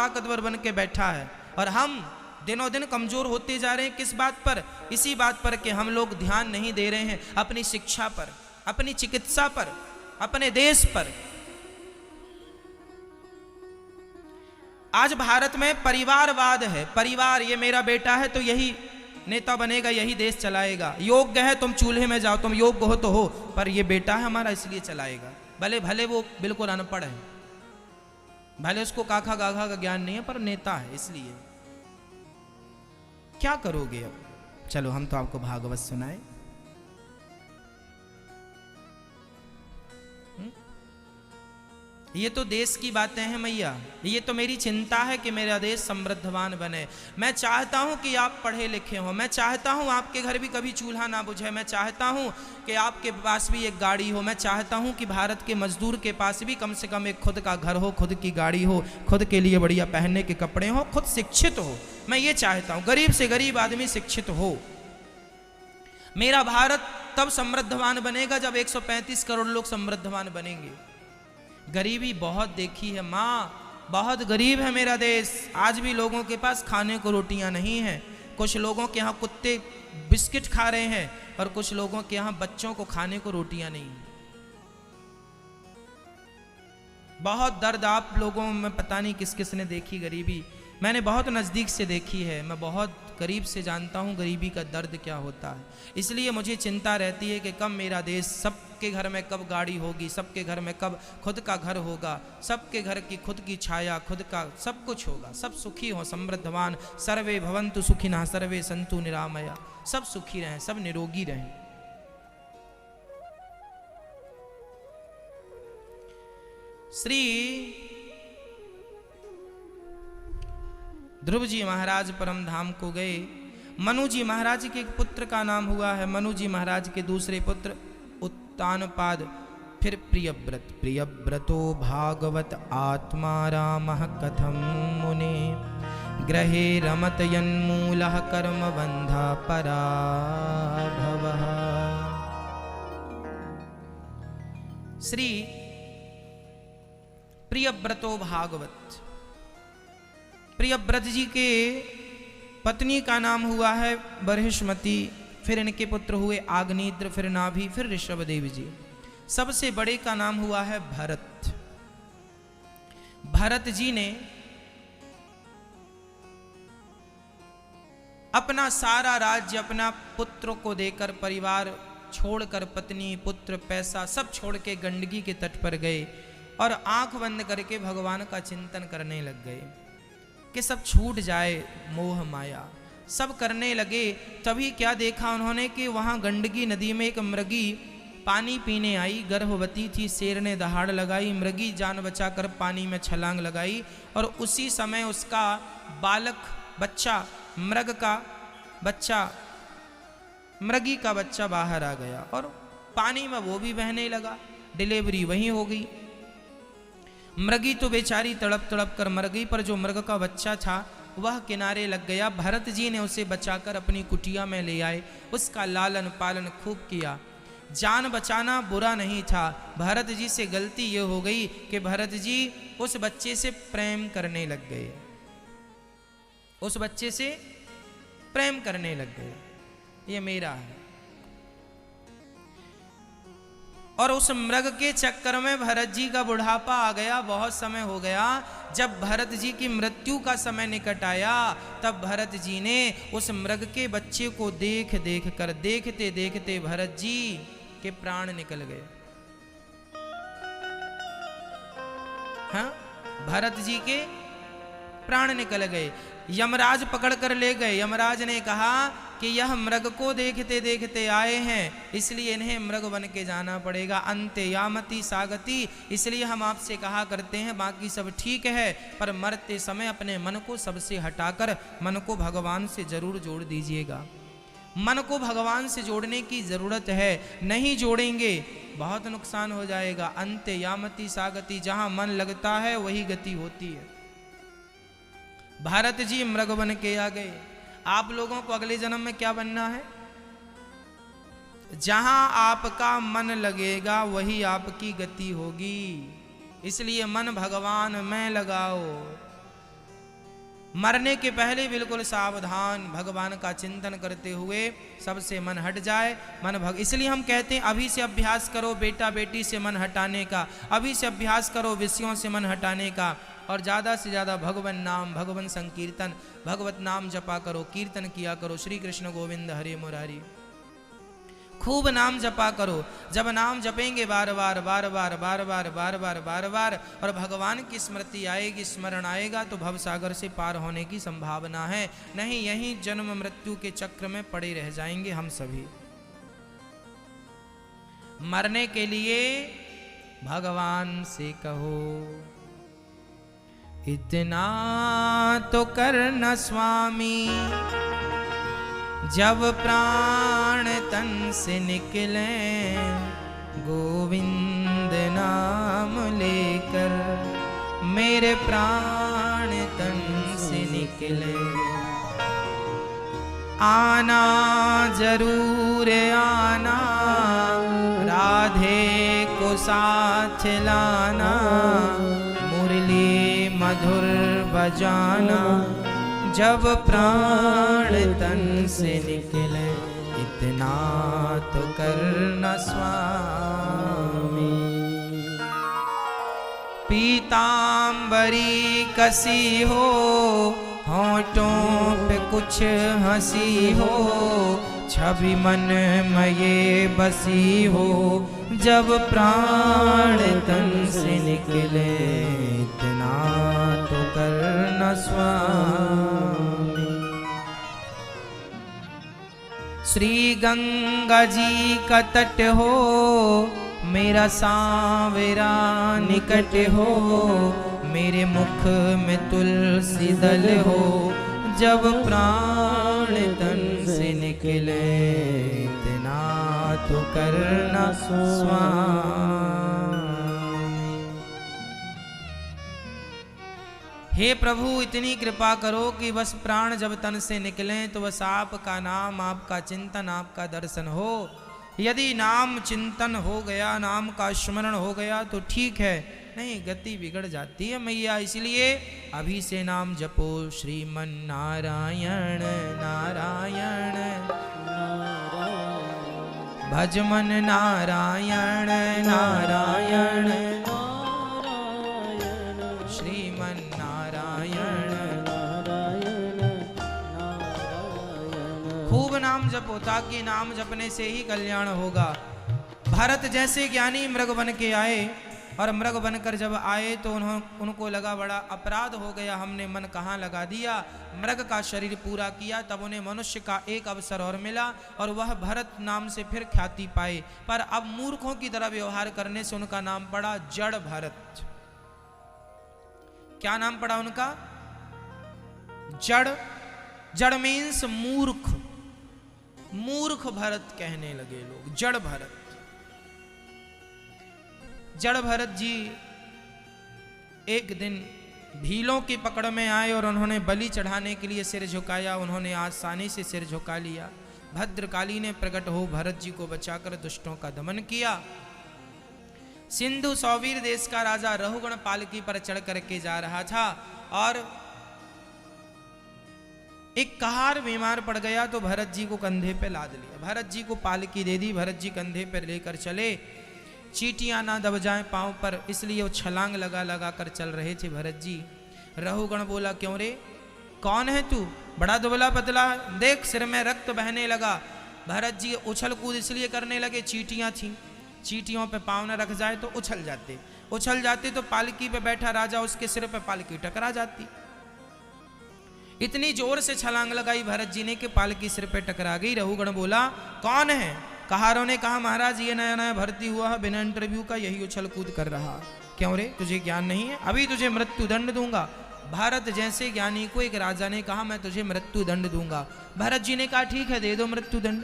ताकतवर बन के बैठा है और हम दिनों दिन कमजोर होते जा रहे हैं। किस बात पर? इसी बात पर कि हम लोग ध्यान नहीं दे रहे हैं अपनी शिक्षा पर, अपनी चिकित्सा पर, अपने देश पर। आज भारत में परिवारवाद है। परिवार, ये मेरा बेटा है तो यही नेता बनेगा, यही देश चलाएगा। योग्य है तुम चूल्हे में जाओ, तुम योग्य हो तो हो, पर ये बेटा है हमारा इसलिए चलाएगा। भले भले वो बिल्कुल अनपढ़ है, भले उसको काखा गाघा का ज्ञान नहीं है, पर नेता है इसलिए। क्या करोगे अब? चलो हम तो आपको भागवत सुनाए। ये तो देश की बातें हैं मैया, ये तो मेरी चिंता है कि मेरा देश समृद्धवान बने। मैं चाहता हूं कि आप पढ़े लिखे हो, मैं चाहता हूं आपके घर भी कभी चूल्हा ना बुझे, मैं चाहता हूं कि आपके पास भी एक गाड़ी हो, मैं चाहता हूं कि भारत के मजदूर के पास भी कम से कम एक खुद का घर हो, खुद की गाड़ी हो, खुद के लिए बढ़िया पहनने के कपड़े हो, खुद शिक्षित हो। मैं ये चाहता हूं गरीब से गरीब आदमी शिक्षित हो। मेरा भारत तब समृद्धवान बनेगा जब 135 करोड़ लोग समृद्धवान बनेंगे। गरीबी बहुत देखी है माँ, बहुत गरीब है मेरा देश। आज भी लोगों के पास खाने को रोटियां नहीं हैं। कुछ लोगों के यहाँ कुत्ते बिस्किट खा रहे हैं और कुछ लोगों के यहाँ बच्चों को खाने को रोटियां नहीं हैं। बहुत दर्द आप लोगों में पता नहीं किस किस ने देखी गरीबी। मैंने बहुत नज़दीक से देखी है, मैं बहुत करीब से जानता हूँ गरीबी का दर्द क्या होता है। इसलिए मुझे चिंता रहती है कि कब मेरा देश, सबके घर में कब गाड़ी होगी, सबके घर में कब खुद का घर होगा, सबके घर की खुद की छाया, खुद का सब कुछ होगा, सब सुखी हो, समृद्धवान। सर्वे भवन्तु सुखिनः सर्वे सन्तु निरामया। सब सुखी रहें, सब निरोगी रहें। श्री ध्रुव जी महाराज परम धाम को गए। मनु जी महाराज के एक पुत्र का नाम हुआ है। मनु जी महाराज के दूसरे पुत्र उत्तानपाद, फिर प्रियव्रत। प्रियव्रतो भागवत आत्मा रामः कथम मुने ग्रहे रमत यन्मूलः कर्म बंधा पराभवः। श्री प्रियव्रतो भागवत, प्रियव्रत जी के पत्नी का नाम हुआ है बर्हिष्मती, फिर इनके पुत्र हुए आग्नेत्र, फिर नाभि, फिर ऋषभदेव जी। सबसे बड़े का नाम हुआ है भरत। भरत जी ने अपना सारा राज्य अपना पुत्र को देकर, परिवार छोड़कर, पत्नी पुत्र पैसा सब छोड़ के गंडकी के तट पर गए और आंख बंद करके भगवान का चिंतन करने लग गए कि सब छूट जाए मोह माया। सब करने लगे। तभी क्या देखा उन्होंने कि वहाँ गंडकी नदी में एक मृगी पानी पीने आई, गर्भवती थी। शेर ने दहाड़ लगाई, मृगी जान बचाकर पानी में छलांग लगाई और उसी समय उसका बालक बच्चा, मृग का बच्चा, मृगी का बच्चा बाहर आ गया और पानी में वो भी बहने लगा। डिलीवरी वहीं हो गई। मृगी तो बेचारी तड़प तड़प कर मर गई, पर जो मृग का बच्चा था वह किनारे लग गया। भरत जी ने उसे बचाकर अपनी कुटिया में ले आए, उसका लालन पालन खूब किया। जान बचाना बुरा नहीं था। भरत जी से गलती ये हो गई कि भरत जी उस बच्चे से प्रेम करने लग गए, उस बच्चे से प्रेम करने लग गए, ये मेरा है। और उस मृग के चक्कर में भरत जी का बुढ़ापा आ गया। बहुत समय हो गया। जब भरत जी की मृत्यु का समय निकट आया, तब भरत जी ने उस मृग के बच्चे को देख देख कर, देखते देखते भरत जी के प्राण निकल गए। हाँ, भरत जी के प्राण निकल गए। यमराज पकड़ कर ले गए। यमराज ने कहा कि यह मृग को देखते देखते आए हैं, इसलिए इन्हें मृग बन के जाना पड़ेगा। अंते यामति सागति, इसलिए हम आपसे कहा करते हैं बाकी सब ठीक है, पर मरते समय अपने मन को सबसे हटाकर मन को भगवान से जरूर जोड़ दीजिएगा। मन को भगवान से जोड़ने की जरूरत है, नहीं जोड़ेंगे बहुत नुकसान हो जाएगा। अंते यामति सागति, जहां मन लगता है वही गति होती है। भारत जी मृग बन के आ गए। आप लोगों को अगले जन्म में क्या बनना है? जहां आपका मन लगेगा वही आपकी गति होगी। इसलिए मन भगवान में लगाओ। मरने के पहले बिल्कुल सावधान, भगवान का चिंतन करते हुए सबसे मन हट जाए। इसलिए हम कहते हैं अभी से अभ्यास करो बेटा बेटी से मन हटाने का, अभी से अभ्यास करो विषयों से मन हटाने का, और ज़्यादा से ज़्यादा भगवान नाम, भगवान संकीर्तन, भगवत नाम जपा करो, कीर्तन किया करो, श्री कृष्ण गोविंद हरे मुरारी, खूब नाम जपा करो। जब नाम जपेंगे बार बार बार बार बार बार बार बार बार बार और भगवान की स्मृति आएगी, स्मरण आएगा, तो भवसागर से पार होने की संभावना है। नहीं यहीं जन्म मृत्यु के चक्र में पड़े रह जाएंगे हम सभी। मरने के लिए भगवान से कहो, इतना तो करना स्वामी, जब प्राण तन से निकले गोविंद नाम लेकर, मेरे प्राण तन से निकले। आना जरूर आना, राधे को साथ लाना, मुरली मधुर बजाना, जब प्राण तन से निकले, इतना तो करना स्वामी। पीतांबरी कसी हो, होठों पे कुछ हंसी हो, छवि मन में ये बसी हो, जब प्राण तन से निकले, इतना तो करना स्वामी। श्री गंगा जी का तट हो, मेरा सांवरा निकट हो, मेरे मुख में तुलसी दल हो, जब प्राण तन से निकले, इतना तो करना स्वामी। हे प्रभु इतनी कृपा करो कि बस प्राण जब तन से निकलें तो बस आपका नाम, आपका चिंतन, आपका दर्शन हो। यदि नाम चिंतन हो गया, नाम का स्मरण हो गया तो ठीक है, नहीं गति बिगड़ जाती है मैया। इसलिए अभी से नाम जपो, श्रीमन नारायण नारायण भजमन नारायण नारायण, श्रीमन नारायण नारायण। खूब नाम जपो, ताकि नाम जपने से ही कल्याण होगा। भरत जैसे ज्ञानी मृग बन के आए, और मृग बनकर जब आए तो उनको लगा बड़ा अपराध हो गया, हमने मन कहाँ लगा दिया, मृग का शरीर पूरा किया। तब उन्हें मनुष्य का एक अवसर और मिला और वह भरत नाम से फिर ख्याति पाए। पर अब मूर्खों की तरह व्यवहार करने से उनका नाम पड़ा जड़ भरत। क्या नाम पड़ा उनका? जड़। जड़ मीन्स मूर्ख, मूर्ख भरत कहने लगे लोग, जड़ भरत। जड़ भरत जी एक दिन भीलों की पकड़ में आए और उन्होंने बलि चढ़ाने के लिए सिर झुकाया। उन्होंने आसानी से सिर झुका लिया। भद्रकाली ने प्रकट हो भरत जी को बचाकर दुष्टों का दमन किया। सिंधु सौवीर देश का राजा रहुगण पालकी पर चढ़ करके जा रहा था और एक कहार बीमार पड़ गया तो भरत जी को कंधे पे लाद लिया। भरत जी को पालकी दे दी, भरत जी कंधे पर लेकर चले। चींटियां ना दब जाएं पांव पर, इसलिए वो छलांग लगा लगा कर चल रहे थे भरत जी। रहुगण बोला, क्यों रे, कौन है तू? बड़ा दुबला पतला, देख सिर में रक्त बहने लगा। भरत जी उछल कूद इसलिए करने लगे, चींटियां थीं, चींटियों पे पांव न रख जाए तो उछल जाते तो पालकी पे बैठा राजा उसके सिर पे पालकी टकरा जाती। इतनी जोर से छलांग लगाई भरत जी ने कि पालकी सिर पे टकरा गई। रहुगण बोला, कौन है? कहारों ने कहा, महाराज ये नया नया भर्ती हुआ है, बिना इंटरव्यू का यही उछल कूद कर रहा। क्यों रे, तुझे ज्ञान नहीं है? अभी तुझे मृत्यु दंड दूंगा। भारत जैसे ज्ञानी को एक राजा ने कहा, मैं तुझे मृत्यु दंड दूंगा। भरत जी ने कहा, ठीक है दे दो मृत्यु दंड।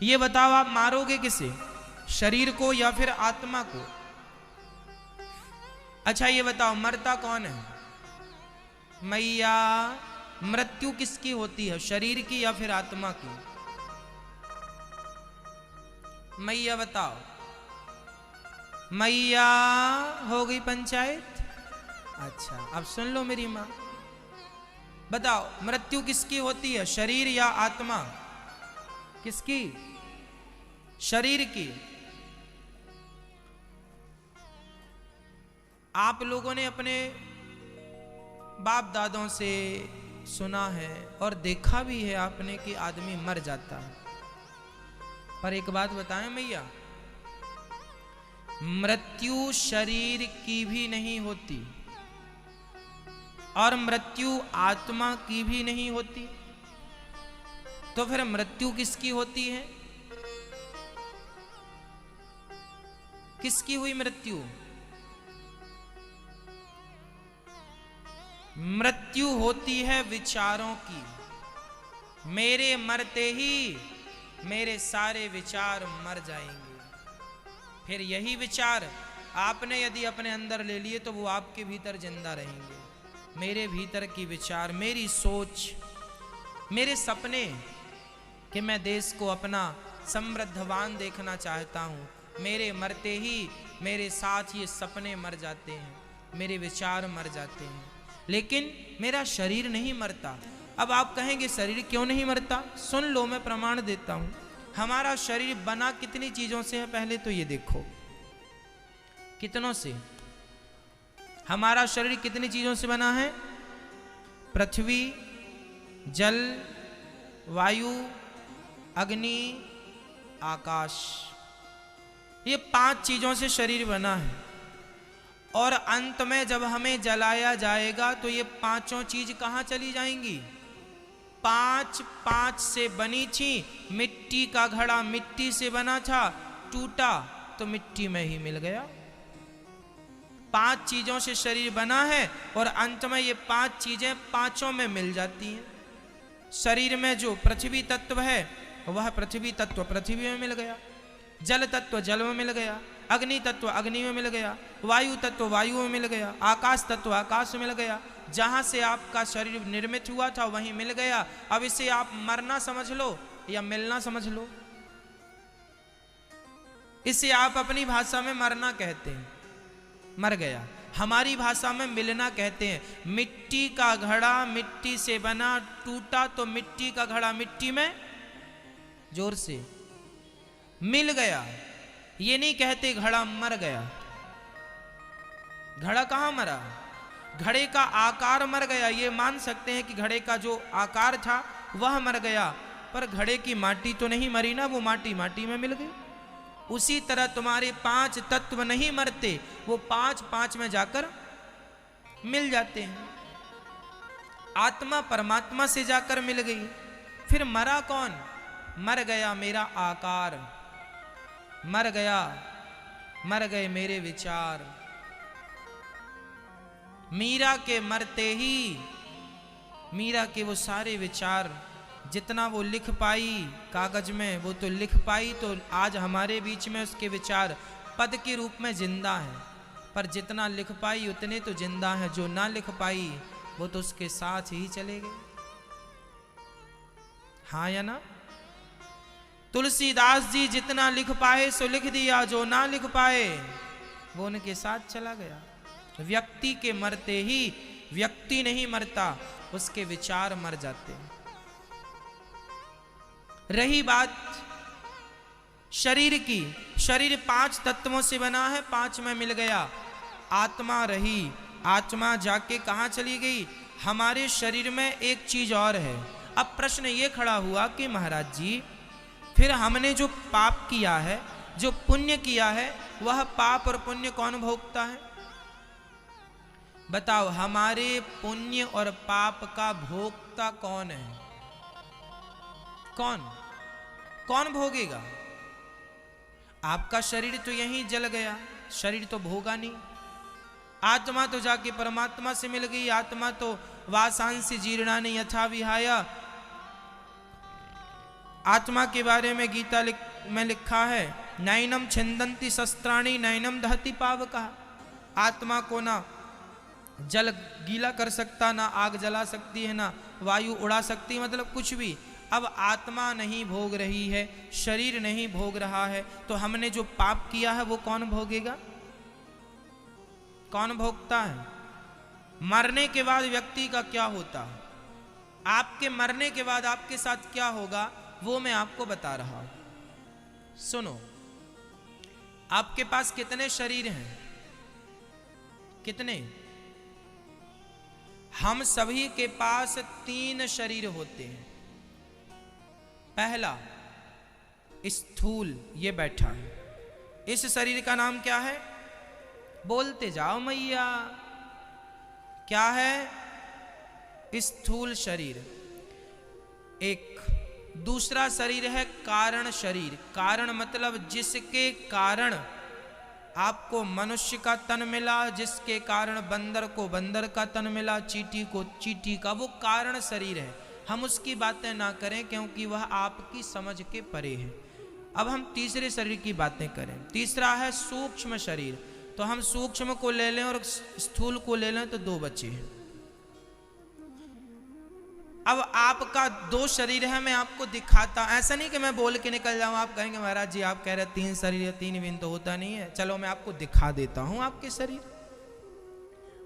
ये बताओ आप मारोगे किसे, शरीर को या फिर आत्मा को? अच्छा ये बताओ मरता कौन है? मैया, मृत्यु किसकी होती है, शरीर की या फिर आत्मा की? मैया बताओ। मैया, हो गई पंचायत? अच्छा अब सुन लो मेरी माँ, बताओ मृत्यु किसकी होती है, शरीर या आत्मा? किसकी? शरीर की। आप लोगों ने अपने बाप दादों से सुना है और देखा भी है आपने कि आदमी मर जाता है। पर एक बात बताएं भैया, मृत्यु शरीर की भी नहीं होती और मृत्यु आत्मा की भी नहीं होती, तो फिर मृत्यु किसकी होती है? किसकी हुई मृत्यु? मृत्यु होती है विचारों की। मेरे मरते ही मेरे सारे विचार मर जाएंगे। फिर यही विचार आपने यदि अपने अंदर ले लिए तो वो आपके भीतर जिंदा रहेंगे। मेरे भीतर की विचार, मेरी सोच, मेरे सपने कि मैं देश को अपना समृद्धवान देखना चाहता हूँ, मेरे मरते ही मेरे साथ ये सपने मर जाते हैं, मेरे विचार मर जाते हैं, लेकिन मेरा शरीर नहीं मरता। अब आप कहेंगे शरीर क्यों नहीं मरता? सुन लो, मैं प्रमाण देता हूं। हमारा शरीर बना कितनी चीजों से है, पहले तो ये देखो। कितनों से? हमारा शरीर कितनी चीजों से बना है? पृथ्वी, जल, वायु, अग्नि, आकाश। ये 5 चीजों से शरीर बना है। और अंत में जब हमें जलाया जाएगा तो ये 5 चीज कहां चली जाएंगी? 5 से बनी थी। मिट्टी का घड़ा मिट्टी से बना था, टूटा तो मिट्टी में ही मिल गया। 5 चीजों से शरीर बना है और अंत में ये 5 चीजें 5 में मिल जाती हैं। शरीर में जो पृथ्वी तत्व है वह पृथ्वी तत्व पृथ्वी में मिल गया, जल तत्व जल में मिल गया, अग्नि तत्व अग्नि में मिल गया, वायु तत्व वायु में मिल गया, आकाश तत्व आकाश में मिल गया। जहां से आपका शरीर निर्मित हुआ था वहीं मिल गया। अब इसे आप मरना समझ लो या मिलना समझ लो। इसे आप अपनी भाषा में मरना कहते हैं, मर गया। हमारी भाषा में मिलना कहते हैं। मिट्टी का घड़ा मिट्टी से बना, टूटा तो मिट्टी का घड़ा मिट्टी में जोर से मिल गया। ये नहीं कहते घड़ा मर गया। घड़ा कहां मरा? घड़े का आकार मर गया। ये मान सकते हैं कि घड़े का जो आकार था वह मर गया, पर घड़े की माटी तो नहीं मरी ना, वो माटी माटी में मिल गई। उसी तरह तुम्हारे 5 तत्व नहीं मरते, वो 5 में जाकर मिल जाते हैं। आत्मा परमात्मा से जाकर मिल गई। फिर मरा कौन? मर गया मेरा आकार, मर गया, मर गए मेरे विचार। मीरा के मरते ही मीरा के वो सारे विचार जितना वो लिख पाई कागज में, वो तो लिख पाई, तो आज हमारे बीच में उसके विचार पद के रूप में जिंदा है। पर जितना लिख पाई उतने तो जिंदा है, जो ना लिख पाई वो तो उसके साथ ही चले गए। हाँ या ना? तुलसीदास जी जितना लिख पाए सो लिख दिया, जो ना लिख पाए वो उनके साथ चला गया। व्यक्ति के मरते ही व्यक्ति नहीं मरता, उसके विचार मर जाते हैं। रही बात शरीर की, शरीर 5 तत्वों से बना है, 5 में मिल गया। आत्मा रही, आत्मा जाके कहां चली गई? हमारे शरीर में एक चीज और है। अब प्रश्न ये खड़ा हुआ कि महाराज जी फिर हमने जो पाप किया है, जो पुण्य किया है, वह पाप और पुण्य कौन भोगता है? बताओ, हमारे पुण्य और पाप का भोक्ता कौन है? कौन कौन भोगेगा? आपका शरीर तो यहीं जल गया, शरीर तो भोगा नहीं। आत्मा तो जाके परमात्मा से मिल गई। आत्मा तो वासांसि जीर्णानि यथा विहाय। आत्मा के बारे में गीता में लिखा है, नैनम छिंदन्ति शस्त्राणि नैनम दहति पावकः। आत्मा को ना जल गीला कर सकता, ना आग जला सकती है, ना वायु उड़ा सकती, मतलब कुछ भी। अब आत्मा नहीं भोग रही है, शरीर नहीं भोग रहा है, तो हमने जो पाप किया है वो कौन भोगेगा? कौन भोगता है? मरने के बाद व्यक्ति का क्या होता है? आपके मरने के बाद आपके साथ क्या होगा वो मैं आपको बता रहा हूं। सुनो, आपके पास कितने शरीर हैं? कितने? हम सभी के पास 3 शरीर होते हैं। पहला स्थूल, ये बैठा है, इस शरीर का नाम क्या है? बोलते जाओ मैया, क्या है? स्थूल शरीर। एक दूसरा शरीर है कारण शरीर। कारण मतलब जिसके कारण आपको मनुष्य का तन मिला, जिसके कारण बंदर को बंदर का तन मिला, चींटी को चींटी का, वो कारण शरीर है। हम उसकी बातें ना करें क्योंकि वह आपकी समझ के परे है। अब हम तीसरे शरीर की बातें करें। तीसरा है सूक्ष्म शरीर। तो हम सूक्ष्म को ले लें और स्थूल को ले लें तो 2 बचे हैं। अब आपका 2 शरीर है, मैं आपको दिखाता। ऐसा नहीं कि मैं बोल के निकल जाऊं, आप कहेंगे महाराज जी आप कह रहे 3 शरीर है, 3 बिन तो होता नहीं है। चलो मैं आपको दिखा देता हूं आपके शरीर।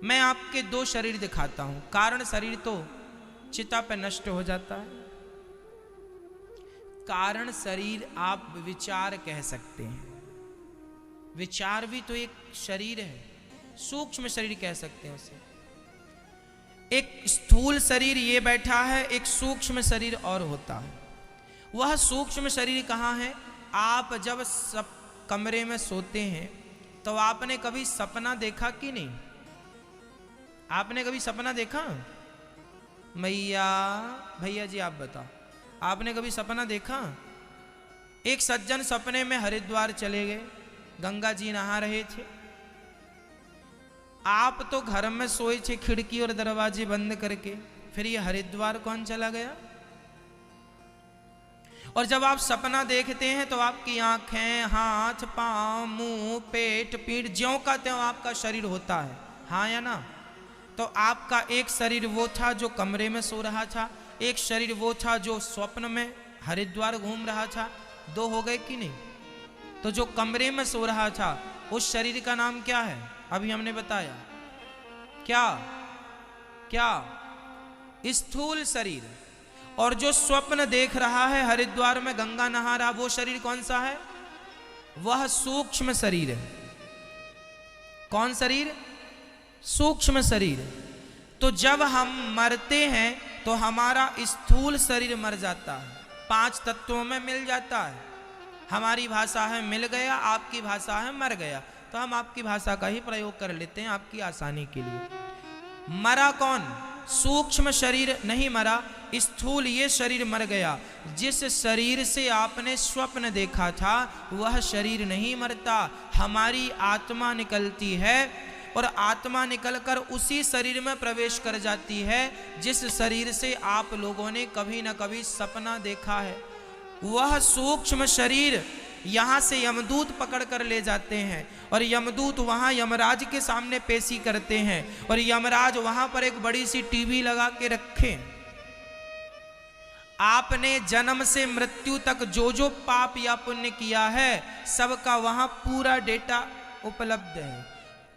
मैं आपके 2 शरीर दिखाता हूं। कारण शरीर तो चिता पे नष्ट हो जाता है। कारण शरीर आप विचार कह सकते हैं। विचार भी तो एक शरीर है। सूक्ष्म शरीर कह सकते हैं उसे। एक स्थूल शरीर ये बैठा है, एक सूक्ष्म शरीर और होता है। वह सूक्ष्म शरीर कहाँ है? आप जब सब कमरे में सोते हैं तो आपने कभी सपना देखा कि नहीं? आपने कभी सपना देखा? मैया भैया जी आप बताओ, आपने कभी सपना देखा? एक सज्जन सपने में हरिद्वार चले गए, गंगा जी नहा रहे थे। आप तो घर में सोए थे खिड़की और दरवाजे बंद करके, फिर ये हरिद्वार कौन चला गया? और जब आप सपना देखते हैं तो आपकी आंखें, हाथ, पांव, मुंह, पेट, पीठ ज्यों का त्यों आपका शरीर होता है, हाँ या ना? तो आपका एक शरीर वो था जो कमरे में सो रहा था, एक शरीर वो था जो स्वप्न में हरिद्वार घूम रहा था। 2 हो गए कि नहीं? तो जो कमरे में सो रहा था उस शरीर का नाम क्या है? अभी हमने बताया क्या? क्या? स्थूल शरीर। और जो स्वप्न देख रहा है हरिद्वार में गंगा नहा रहा, वो शरीर कौन सा है? वह सूक्ष्म शरीर है। कौन शरीर? सूक्ष्म शरीर। तो जब हम मरते हैं तो हमारा स्थूल शरीर मर जाता है, 5 तत्वों में मिल जाता है। हमारी भाषा है मिल गया, आपकी भाषा है मर गया, तो हम आपकी भाषा का ही प्रयोग कर लेते हैं आपकी आसानी के लिए। मरा कौन? सूक्ष्म शरीर नहीं मरा, स्थूल ये शरीर मर गया। जिस शरीर से आपने स्वप्न देखा था वह शरीर नहीं मरता, हमारी आत्मा निकलती है और आत्मा निकलकर उसी शरीर में प्रवेश कर जाती है जिस शरीर से आप लोगों ने कभी न कभी सपना देखा है। वह सूक्ष्म शरीर यहाँ से यमदूत पकड़ कर ले जाते हैं और यमदूत वहाँ यमराज के सामने पेशी करते हैं और यमराज वहाँ पर एक बड़ी सी टीवी लगा के रखे। आपने जन्म से मृत्यु तक जो जो पाप या पुण्य किया है सबका वहाँ पूरा डेटा उपलब्ध है।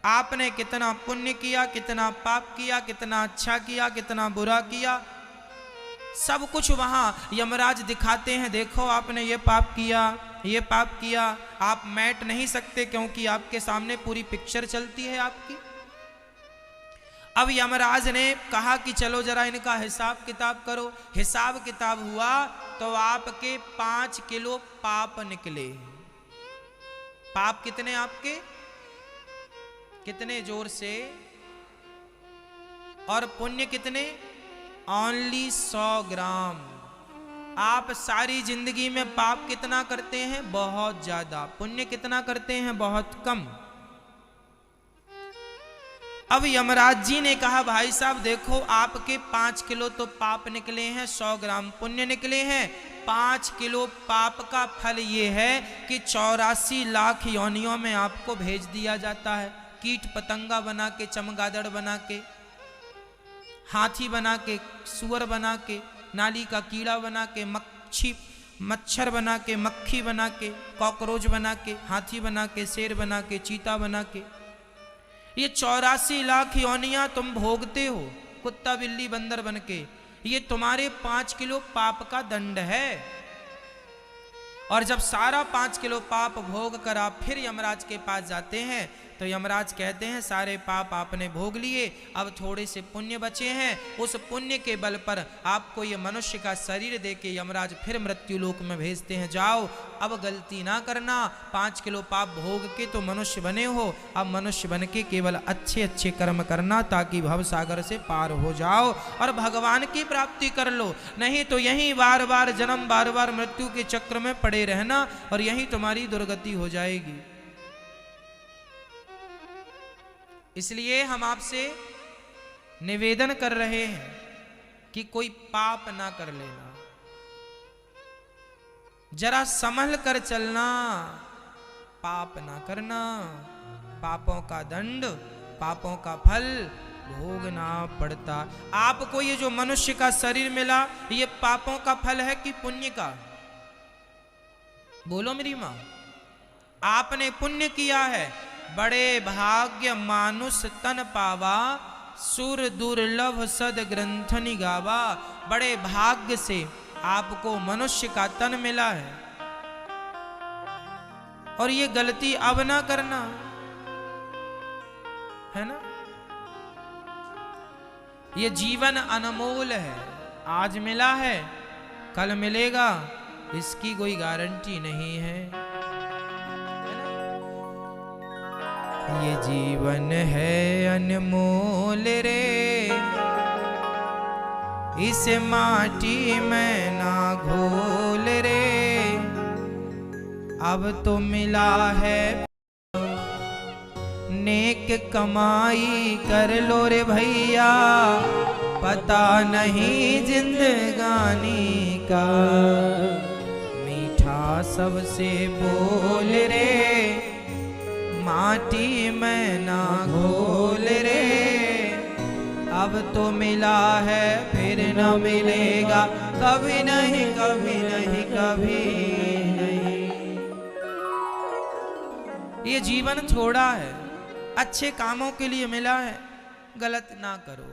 आपने कितना पुण्य किया, कितना पाप किया, कितना अच्छा किया, कितना बुरा किया, सब कुछ वहां यमराज दिखाते हैं। देखो आपने ये पाप किया, ये पाप किया। आप मैट नहीं सकते क्योंकि आपके सामने पूरी पिक्चर चलती है आपकी। अब यमराज ने कहा कि चलो जरा इनका हिसाब किताब करो। हिसाब किताब हुआ तो आपके 5 किलो पाप निकले। पाप कितने आपके? कितने? जोर से। और पुण्य कितने? ओनली 100 ग्राम। आप सारी जिंदगी में पाप कितना करते हैं? बहुत ज्यादा। पुण्य कितना करते हैं? बहुत कम। अब यमराज जी ने कहा भाई साहब देखो आपके 5 किलो तो पाप निकले हैं, 100 ग्राम पुण्य निकले हैं। 5 किलो पाप का फल ये है कि 84 लाख योनियों में आपको भेज दिया जाता है। कीट पतंगा बना के, चमगादड़ बना के, हाथी बना के, सुअर बना के, नाली का कीड़ा बना के, मच्छर बना के, मक्खी बना के, कॉकरोच बना के, हाथी बना के, शेर बना के, चीता बना के। ये 84 लाख योनियां तुम भोगते हो कुत्ता बिल्ली बंदर बन के। ये तुम्हारे 5 किलो पाप का दंड है। और जब सारा 5 किलो पाप भोग कर आप फिर यमराज के पास जाते हैं तो यमराज कहते हैं सारे पाप आपने भोग लिए, अब थोड़े से पुण्य बचे हैं, उस पुण्य के बल पर आपको ये मनुष्य का शरीर देके यमराज फिर मृत्यु लोक में भेजते हैं। जाओ अब गलती ना करना, 5 किलो पाप भोग के तो मनुष्य बने हो, अब मनुष्य बन के केवल अच्छे अच्छे कर्म करना ताकि भव सागर से पार हो जाओ और भगवान की प्राप्ति कर लो, नहीं तो यहीं बार बार जन्म बार बार मृत्यु के चक्र में पड़े रहना और यहीं तुम्हारी दुर्गति हो जाएगी। इसलिए हम आपसे निवेदन कर रहे हैं कि कोई पाप ना कर लेना, जरा संभल कर चलना, पाप ना करना, पापों का दंड पापों का फल भोगना पड़ता। आपको ये जो मनुष्य का शरीर मिला ये पापों का फल है कि पुण्य का? बोलो मेरी मां, आपने पुण्य किया है। बड़े भाग्य मानुष तन पावा, सुर दुर्लभ सद ग्रंथनि गावा। बड़े भाग्य से आपको मनुष्य का तन मिला है और ये गलती अब ना करना, है ना। ये जीवन अनमोल है, आज मिला है कल मिलेगा इसकी कोई गारंटी नहीं है। ये जीवन है अनमोल रे, इस माटी में ना घोल रे। अब तो मिला है नेक कमाई कर लो रे भैया, पता नहीं जिंदगानी का। मीठा सबसे बोल रे, माटी में ना घोल रे। अब तो मिला है फिर न मिलेगा, कभी नहीं कभी नहीं कभी नहीं। ये जीवन थोड़ा है, अच्छे कामों के लिए मिला है, गलत ना करो।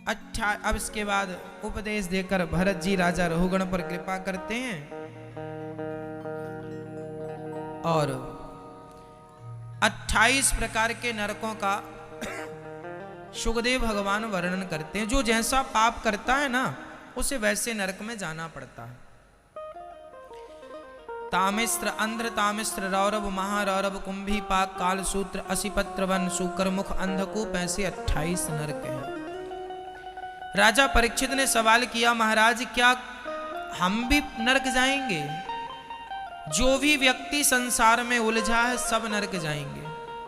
अच्छा, अब इसके बाद उपदेश देकर भरत जी राजा रहुगण पर कृपा करते हैं और 28 प्रकार के नरकों का सुखदेव भगवान वर्णन करते हैं। जो जैसा पाप करता है ना उसे वैसे नरक में जाना पड़ता है। तामिस्त्र, अंध्र तामिस्त्र, रौरव, महारौरव, कुंभी पाक, काल सूत्र, असिपत्र वन, सूकर मुख, अंधकूप, ऐसे 28 नरक हैं। राजा परीक्षित ने सवाल किया, महाराज क्या हम भी नरक जाएंगे? जो भी व्यक्ति संसार में उलझा है सब नरक जाएंगे,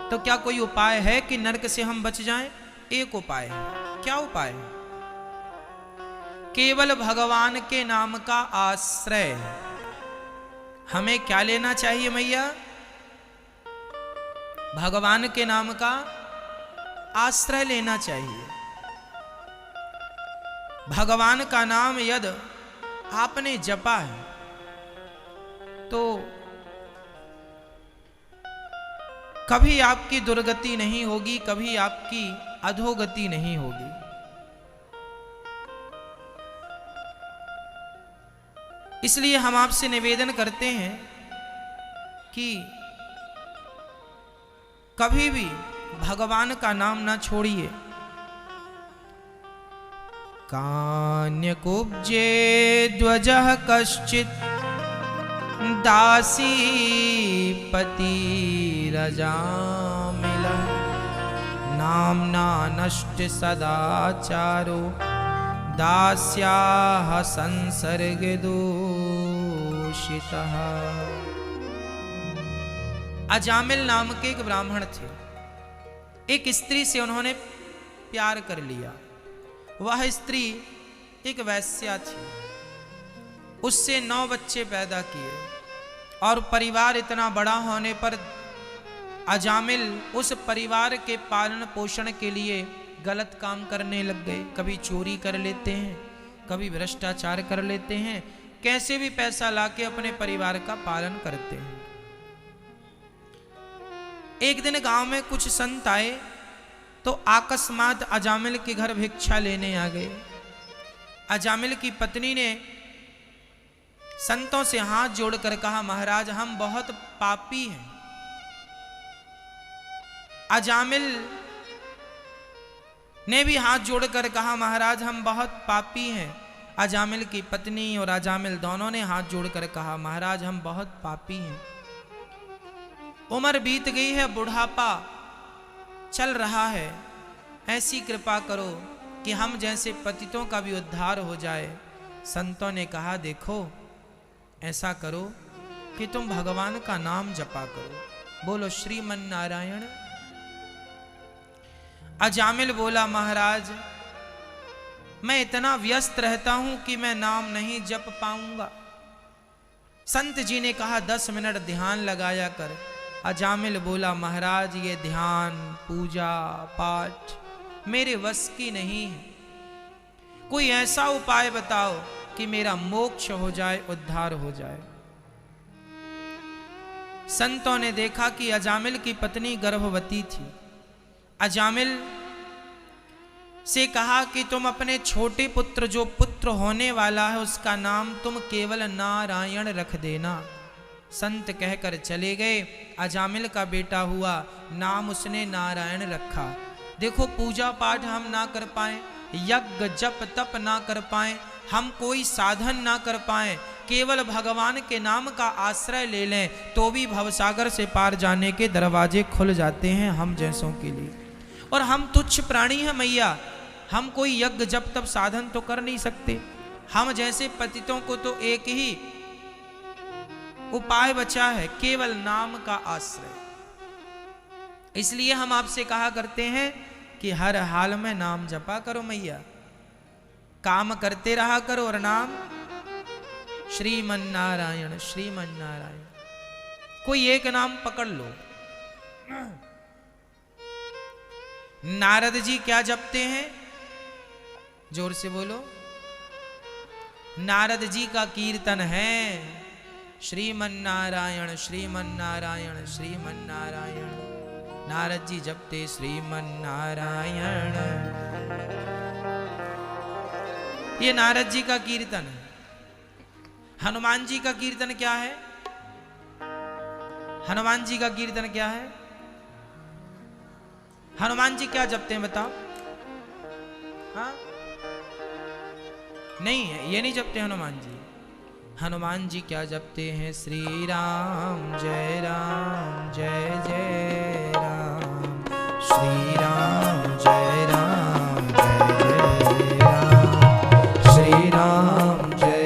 तो क्या कोई उपाय है कि नरक से हम बच जाएं? एक उपाय है। क्या उपाय है? केवल भगवान के नाम का आश्रय। हमें क्या लेना चाहिए मैया? भगवान के नाम का आश्रय लेना चाहिए। भगवान का नाम यदि आपने जपा है तो कभी आपकी दुर्गति नहीं होगी, कभी आपकी अधोगति नहीं होगी। इसलिए हम आपसे निवेदन करते हैं कि कभी भी भगवान का नाम ना छोड़िए। कान्य कुब्जे ध्वजः कश्चित् दासी पति रजामिला, नाम्ना नष्ट सदाचारो दास्याः संसर्ग दूषितः। अजामिल नाम के एक ब्राह्मण थे। एक स्त्री से उन्होंने प्यार कर लिया। वह स्त्री एक वैश्या थी। उससे 9 बच्चे पैदा किए और परिवार इतना बड़ा होने पर अजामिल उस परिवार के पालन पोषण के लिए गलत काम करने लग गए। कभी चोरी कर लेते हैं, कभी भ्रष्टाचार कर लेते हैं, कैसे भी पैसा लाके अपने परिवार का पालन करते हैं। एक दिन गांव में कुछ संत आए तो अकस्मात अजामिल के घर भिक्षा लेने आ गए। अजामिल की पत्नी ने संतों से हाथ जोड़कर कहा, महाराज हम बहुत पापी हैं। अजामिल ने भी हाथ जोड़कर कहा, महाराज हम बहुत पापी हैं। अजामिल की पत्नी और अजामिल दोनों ने हाथ जोड़कर कहा, महाराज हम बहुत पापी हैं। उम्र बीत गई है, बुढ़ापा चल रहा है, ऐसी कृपा करो कि हम जैसे पतितों का भी उद्धार हो जाए। संतों ने कहा, देखो ऐसा करो कि तुम भगवान का नाम जपा करो। बोलो श्रीमन नारायण। अजामिल बोला, महाराज मैं इतना व्यस्त रहता हूं कि मैं नाम नहीं जप पाऊंगा। संत जी ने कहा 10 मिनट ध्यान लगाया कर। अजामिल बोला, महाराज ये ध्यान पूजा पाठ मेरे वश की नहीं है, कोई ऐसा उपाय बताओ कि मेरा मोक्ष हो जाए, उद्धार हो जाए। संतों ने देखा कि अजामिल की पत्नी गर्भवती थी। अजामिल से कहा कि तुम अपने छोटे पुत्र, जो पुत्र होने वाला है, उसका नाम तुम केवल नारायण रख देना। संत कहकर चले गए। अजामिल का बेटा हुआ, नाम उसने नारायण रखा। देखो पूजा पाठ हम ना कर पाए, यज्ञ जप तप ना कर पाए, हम कोई साधन ना कर पाए, केवल भगवान के नाम का आश्रय ले लें तो भी भवसागर से पार जाने के दरवाजे खुल जाते हैं हम जैसों के लिए। और हम तुच्छ प्राणी हैं मैया, हम कोई यज्ञ जप तप साधन तो कर नहीं सकते। हम जैसे पतितों को तो एक ही उपाय बचा है, केवल नाम का आश्रय। इसलिए हम आपसे कहा करते हैं कि हर हाल में नाम जपा करो मैया, काम करते रहा करो और नाम श्रीमन नारायण श्रीमन नारायण। कोई एक नाम पकड़ लो। नारद जी क्या जपते हैं? जोर से बोलो। नारद जी का कीर्तन है श्रीमन नारायण श्रीमन नारायण श्रीमन नारायण। नारद जी जपते श्रीमन नारायण। ये नारद जी का कीर्तन है। हनुमान जी का कीर्तन क्या है? हनुमान जी का कीर्तन क्या है? हनुमान जी क्या जपते हैं बताओ? हाँ नहीं है, ये नहीं जपते हनुमान जी। हनुमान जी क्या जपते हैं? श्री राम जय जय राम, श्री राम जय जय राम, श्री राम जय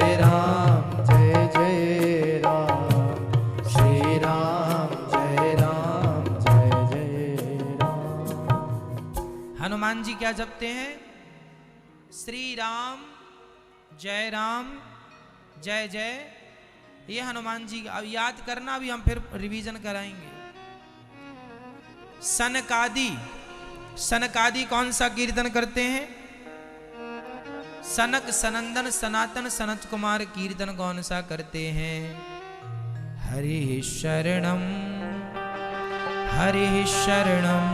जय राम, श्री राम जय जय राम। हनुमान जी क्या जपते हैं? श्री राम जय जय। ये हनुमान जी, अब याद करना, अभी हम फिर रिवीजन कराएंगे। सनकादि कौन सा कीर्तन करते हैं? सनक सनंदन सनातन सनत कुमार कीर्तन कौन सा करते हैं? हरि शरणम हरि शरणम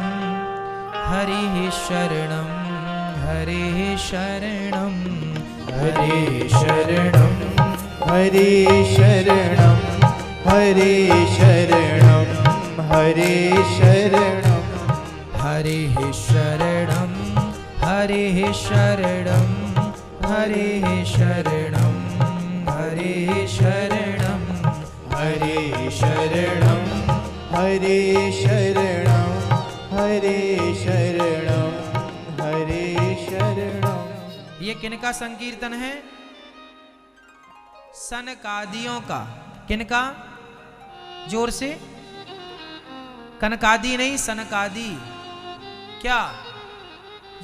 हरि शरणम हरि शरणम हरि शरणम हरि शरणम हरि शरणम हरि शरणम हरि शरणम हरि शरणम हरि शरणम हरि शरणम हरि शरणम हरि शरणम हरि शरणम हरि शरणम। ये किनका संकीर्तन है? सनकादियों का। किनका? जोर से। कनकादि नहीं, सनकादि। क्या?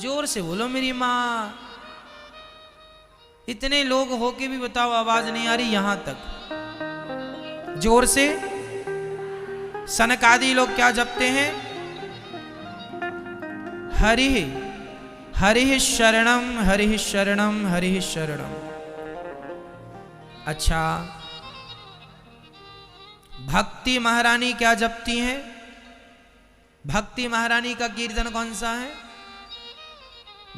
जोर से बोलो मेरी माँ। इतने लोग होके भी बताओ आवाज नहीं आ रही यहां तक। जोर से। सनकादि लोग क्या जपते हैं? हरि हरि शरणम हरि शरणम हरि शरणम। अच्छा, भक्ति महारानी क्या जपती हैं? भक्ति महारानी का कीर्तन कौन सा है?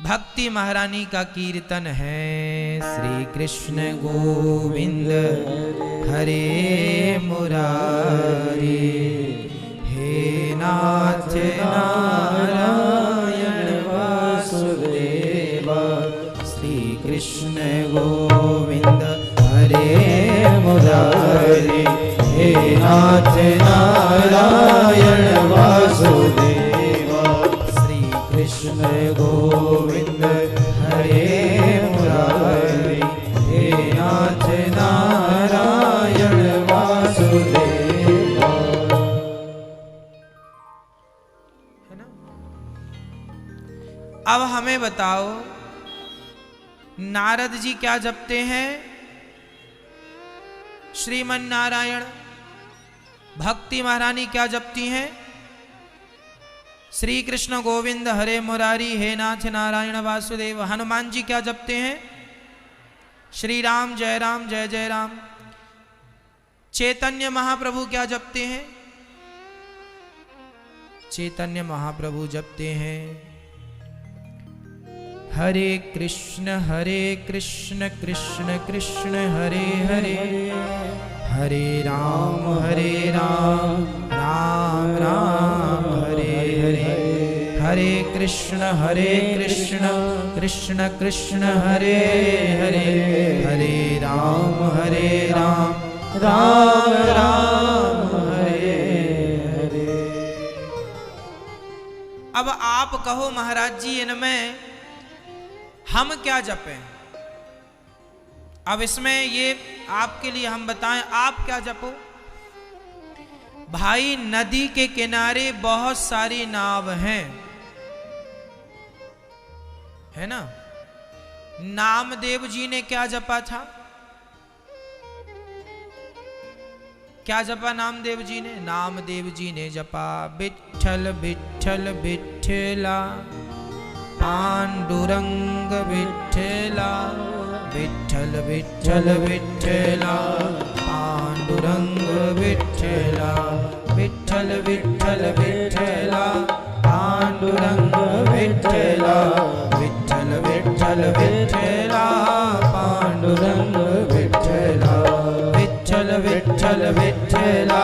भक्ति महारानी का कीर्तन है। श्री कृष्ण गोविंद हरे मुरारी, हे नाथ नारायण वासुदेवा। श्री कृष्ण गोविंद हरे मुरारी, हे नाथ नारायण वासुदेवा। श्री कृष्ण गोविंद हरे मुरारी, हे नाथ नारायण वासुदेवा। है ना? अब हमें बताओ, नारद जी क्या जपते हैं? श्रीमन नारायण। भक्ति महारानी क्या जपती हैं? श्री कृष्ण गोविंद हरे मुरारी, हे नाथ नारायण वासुदेव। हनुमान जी क्या जपते हैं? श्री राम जय जय राम। चैतन्य महाप्रभु क्या जपते हैं? चैतन्य महाप्रभु जपते हैं हरे कृष्ण कृष्ण कृष्ण हरे हरे, हरे राम राम राम हरे हरे। हरे कृष्ण कृष्ण कृष्ण हरे हरे, हरे राम राम राम हरे हरे। अब आप कहो महाराज जी, इनमें हम क्या जपें? अब इसमें ये आपके लिए हम बताएं, आप क्या जपो? भाई, नदी के किनारे बहुत सारी नाव हैं, है ना? नामदेव जी ने क्या जपा था? क्या जपा नामदेव जी ने? नामदेव जी ने जपा विठ्ठल विठ्ठल विठ्ठला, पांडुरंग विठ्ठला, विठ्ठल विठ्ठल विठ्ठला, पांडुरंग विठ्ठला, विठ्ठल विठ्ठल विठ्ठला, पांडुरंग विठ्ठला, विठ्ठल विठ्ठल विठ्ठला, पांडुरंग विठ्ठला, विठ्ठल विठ्ठल विठ्ठला,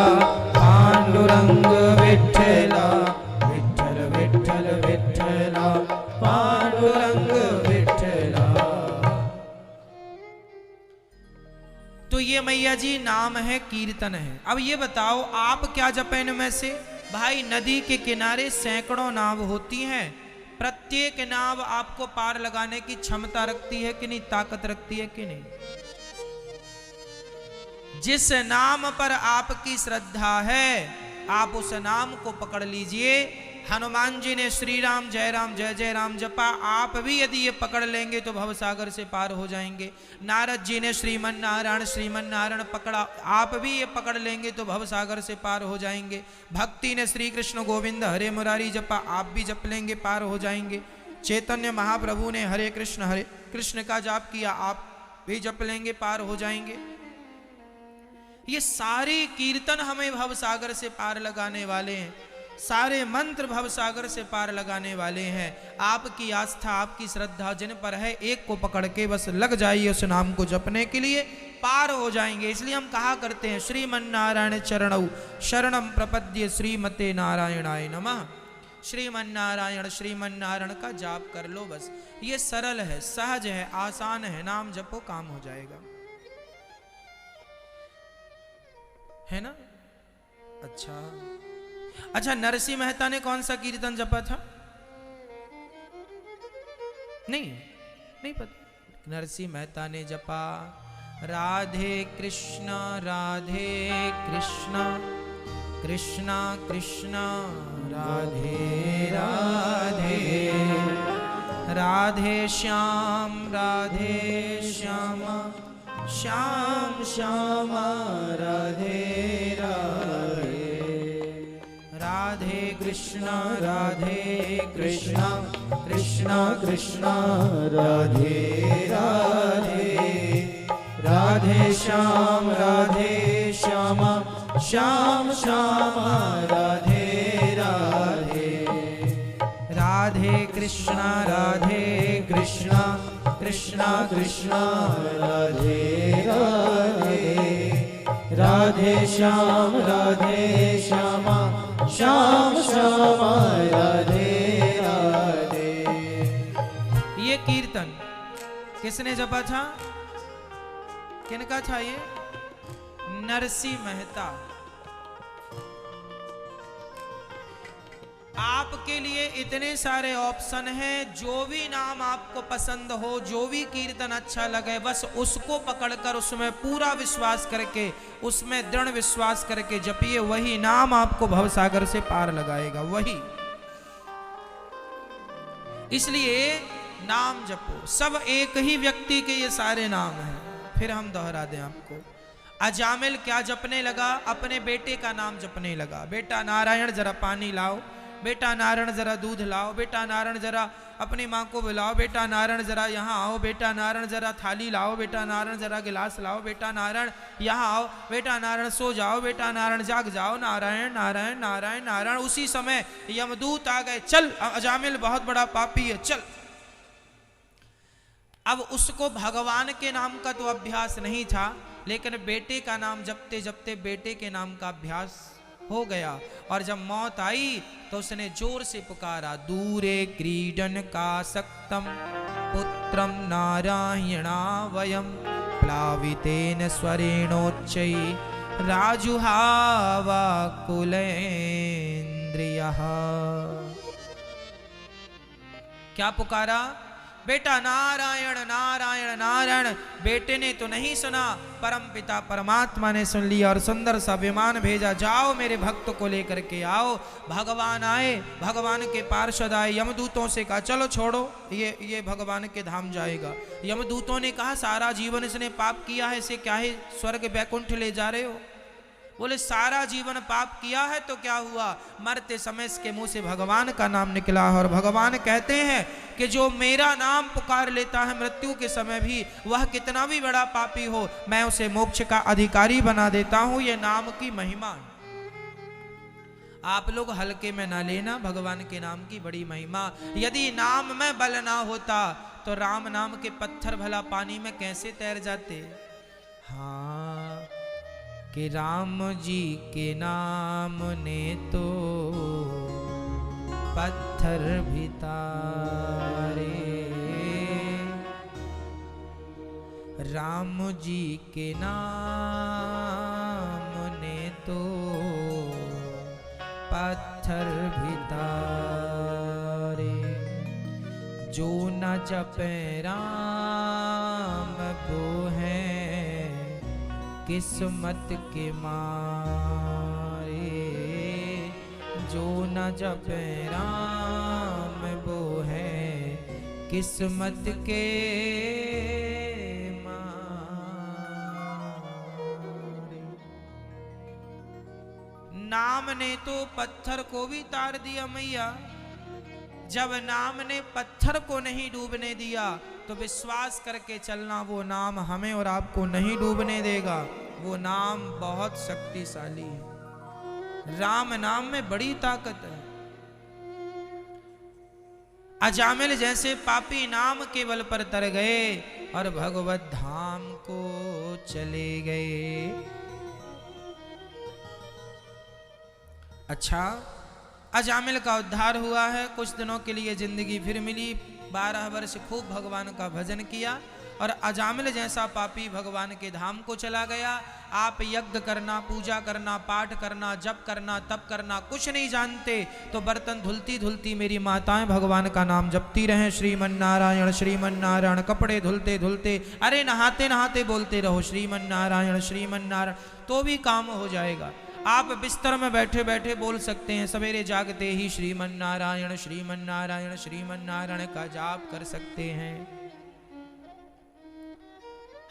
पांडुरंग विठ्ठला, विठ्ठल विठ्ठल विठ्ठला, पांडुरंग विठ्ठला। तो ये मैया जी नाम है, कीर्तन है। अब ये बताओ, आप क्या जपें इनमें से? भाई, नदी के किनारे सैकड़ों नाव होती हैं, प्रत्येक नाव आपको पार लगाने की क्षमता रखती है कि नहीं, ताकत रखती है कि नहीं? जिस नाम पर आपकी श्रद्धा है, आप उस नाम को पकड़ लीजिए। हनुमान जी ने श्री राम जय जय राम जपा, आप भी यदि ये पकड़ लेंगे तो भवसागर से पार हो जाएंगे। नारद जी ने श्रीमन नारायण पकड़ा, आप भी ये पकड़ लेंगे तो भवसागर से पार हो जाएंगे। भक्ति ने श्री कृष्ण गोविंद हरे मुरारी जपा, आप भी जप लेंगे, पार हो जाएंगे। चैतन्य महाप्रभु ने हरे कृष्ण का जाप किया, आप भी जप लेंगे, पार हो जाएंगे। ये सारे कीर्तन हमें भवसागर से पार लगाने वाले हैं, सारे मंत्र भवसागर से पार लगाने वाले हैं। आपकी आस्था, आपकी श्रद्धा जिन पर है, एक को पकड़ के बस लग जाइए उस नाम को जपने के लिए, पार हो जाएंगे। इसलिए हम कहा करते हैं, श्रीमन नारायण चरणौ शरणम प्रपद्ये श्रीमते नारायणाय नमः। श्रीमन नारायण का जाप कर लो बस। ये सरल है, सहज है, आसान है, नाम जपो, काम हो जाएगा, है ना? अच्छा, नरसिंह मेहता ने कौन सा कीर्तन जपा था? नहीं पता। नरसिंह मेहता ने जपा राधे कृष्णा कृष्णा कृष्णा राधे राधे, राधे श्याम श्याम श्याम राधे राधे, राधे कृष्णा कृष्णा कृष्णा राधे राधे, राधे श्याम श्याम श्याम राधे राधे, राधे कृष्णा कृष्णा कृष्णा राधे राधे, राधे श्याम श्यामा, श्याम श्यामा राधे राधे। ये कीर्तन किसने जपा था? किनका था ये? नरसिंह मेहता। आपके लिए इतने सारे ऑप्शन हैं, जो भी नाम आपको पसंद हो, जो भी कीर्तन अच्छा लगे, बस उसको पकड़कर उसमें पूरा विश्वास करके, उसमें दृढ़ विश्वास करके जपिए। वही नाम आपको भवसागर से पार लगाएगा, वही। इसलिए नाम जपो। सब एक ही व्यक्ति के ये सारे नाम हैं। फिर हम दोहरा दें आपको। अजामिल क्या जपने लगा? अपने बेटे का नाम जपने लगा। बेटा नारायण जरा पानी लाओ, बेटा नारायण जरा दूध लाओ, बेटा नारायण जरा अपनी माँ को बुलाओ, बेटा नारायण जरा यहाँ आओ, बेटा नारायण जरा थाली लाओ, बेटा नारायण जरा गिलास लाओ, बेटा नारायण यहाँ आओ, बेटा नारायण सो जाओ, बेटा नारायण जाग जाओ, नारायण नारायण नारायण नारायण। उसी समय यमदूत आ गए, चल अजामिल बहुत बड़ा पापी है, चल। अब उसको भगवान के नाम का तो अभ्यास नहीं था, लेकिन बेटे का नाम जपते जपते बेटे के नाम का अभ्यास हो गया। और जब मौत आई तो उसने जोर से पुकारा, दूरे क्रीडन का सक्तम पुत्रम नारायणा वयम, प्लावितेन स्वरेणोच्चै राजुहावा कुलेन्द्रियः। क्या पुकारा? बेटा नारायण नारायण नारायण। बेटे ने तो नहीं सुना, परम पिता परमात्मा ने सुन लिया और सुंदर सा विमान भेजा, जाओ मेरे भक्त को लेकर के आओ। भगवान आए, भगवान के पार्षद आए, यमदूतों से कहा चलो छोड़ो, ये भगवान के धाम जाएगा। यमदूतों ने कहा सारा जीवन इसने पाप किया है, इसे क्या है स्वर्ग वैकुंठ ले जा रहे हो? बोले सारा जीवन पाप किया है तो क्या हुआ, मरते समय इसके मुंह से भगवान का नाम निकला है। और भगवान कहते हैं कि जो मेरा नाम पुकार लेता है मृत्यु के समय भी, वह कितना भी बड़ा पापी हो, मैं उसे मोक्ष का अधिकारी बना देता हूं। ये नाम की महिमा है, आप लोग हल्के में ना लेना। भगवान के नाम की बड़ी महिमा। यदि नाम में बल ना होता तो राम नाम के पत्थर भला पानी में कैसे तैर जाते? हाँ, कि राम जी के नाम ने तो पत्थर भी तारे, राम जी के नाम ने तो पत्थर भी तारे। जो न जपे राम वो है किस्मत के मारे, जो न जपे राम वो है किस्मत के मारे। नाम ने तो पत्थर को भी तार दिया मैया। जब नाम ने पत्थर को नहीं डूबने दिया तो विश्वास करके चलना, वो नाम हमें और आपको नहीं डूबने देगा। वो नाम बहुत शक्तिशाली है। राम नाम में बड़ी ताकत है। अजामिल जैसे पापी नाम के बल पर तर गए और भगवत धाम को चले गए। अच्छा, अजामिल का उद्धार हुआ है, कुछ दिनों के लिए जिंदगी फिर मिली। 12 वर्ष खूब भगवान का भजन किया और अजामिल जैसा पापी भगवान के धाम को चला गया। आप यज्ञ करना, पूजा करना, पाठ करना, जप करना, तप करना कुछ नहीं जानते, तो बर्तन धुलती धुलती मेरी माताएं भगवान का नाम जपती रहें, श्रीमन नारायण श्रीमन नारायण। कपड़े धुलते धुलते, अरे नहाते नहाते बोलते रहो श्रीमन नारायण श्रीमन नारायण, तो भी काम हो जाएगा। आप बिस्तर में बैठे बैठे बोल सकते हैं, सवेरे जागते ही श्रीमन नारायण श्रीमन नारायण श्रीमन नारायण का जाप कर सकते हैं।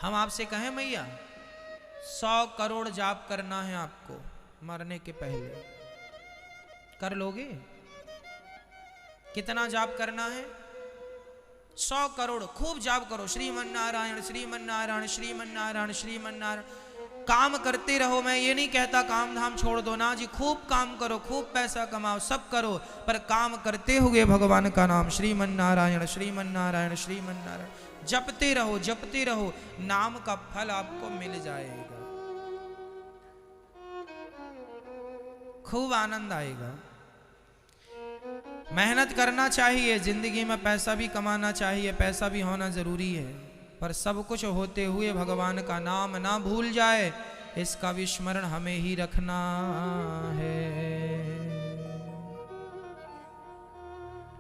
हम आपसे कहें मैया 100 करोड़ जाप करना है आपको मरने के पहले, कर लोगे? कितना जाप करना है? 100 करोड़। खूब जाप करो, श्रीमन नारायण श्रीमन नारायण श्रीमन नारायण श्रीमन नारायण। काम करते रहो, मैं ये नहीं कहता काम धाम छोड़ दो ना जी, खूब काम करो, खूब पैसा कमाओ, सब करो, पर काम करते हुए भगवान का नाम श्रीमन नारायण श्रीमन नारायण श्रीमन नारायण जपते रहो, नाम का फल आपको मिल जाएगा, खूब आनंद आएगा। मेहनत करना चाहिए, जिंदगी में पैसा भी कमाना चाहिए, पैसा भी होना जरूरी है, पर सब कुछ होते हुए भगवान का नाम ना भूल जाए, इसका भी स्मरण हमें ही रखना है।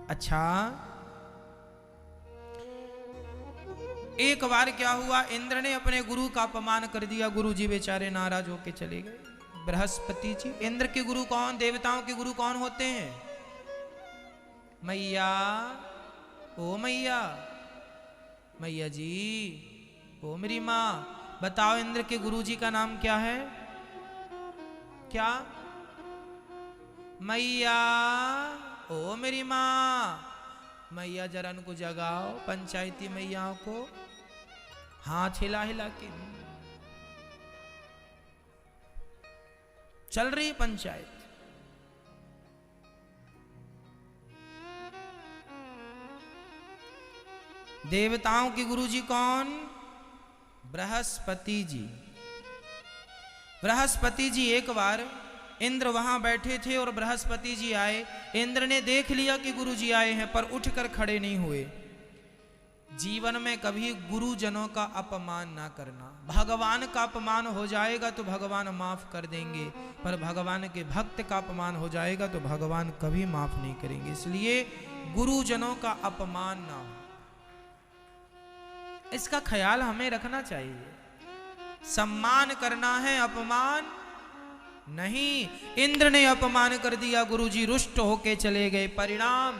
अच्छा, एक बार क्या हुआ, इंद्र ने अपने गुरु का अपमान कर दिया, गुरु जी बेचारे नाराज होके चले गए। बृहस्पति जी, इंद्र के गुरु कौन, देवताओं के गुरु कौन होते हैं? मैया, ओ मैया, मैया जी, ओ मेरी माँ, बताओ इंद्र के गुरु जी का नाम क्या है? क्या? मैया, ओ मेरी माँ, मैया जरा उनको जगाओ, पंचायती मैयाओं को हाथ हिला हिला के चल रही पंचायत। देवताओं के गुरुजी कौन? बृहस्पति जी। बृहस्पति जी, एक बार इंद्र वहां बैठे थे और बृहस्पति जी आए। इंद्र ने देख लिया कि गुरुजी आए हैं, पर उठकर खड़े नहीं हुए। जीवन में कभी गुरुजनों का अपमान ना करना। भगवान का अपमान हो जाएगा तो भगवान माफ कर देंगे, पर भगवान के भक्त का अपमान हो जाएगा तो भगवान कभी माफ नहीं करेंगे। इसलिए गुरुजनों का अपमान ना हो, इसका ख्याल हमें रखना चाहिए। सम्मान करना है, अपमान नहीं। इंद्र ने अपमान कर दिया, गुरुजी रुष्ट होके चले गए। परिणाम,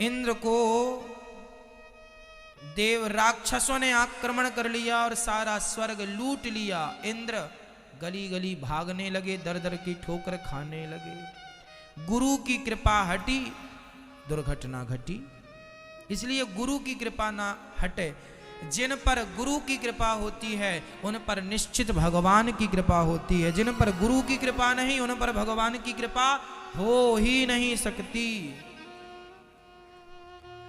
इंद्र को देव राक्षसों ने आक्रमण कर लिया और सारा स्वर्ग लूट लिया। इंद्र गली गली भागने लगे, दर दर की ठोकर खाने लगे। गुरु की कृपा हटी, दुर्घटना घटी। इसलिए गुरु की कृपा ना हटे। जिन पर गुरु की कृपा होती है उन पर निश्चित भगवान की कृपा होती है। जिन पर गुरु की कृपा नहीं, उन पर भगवान की कृपा हो ही नहीं सकती,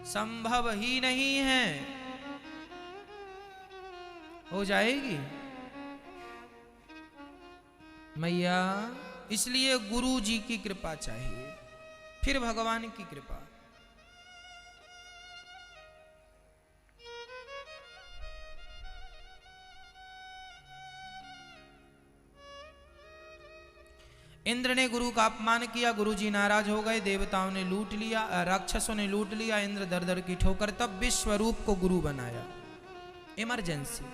संभव ही नहीं है। हो जाएगी मैया, इसलिए गुरु जी की कृपा चाहिए, फिर भगवान की कृपा। इंद्र ने गुरु का अपमान किया, गुरुजी नाराज हो गए, देवताओं ने लूट लिया, राक्षसों ने लूट लिया। इंद्र दर दर की ठोकर, तब विश्वरूप को गुरु बनाया। इमरजेंसी।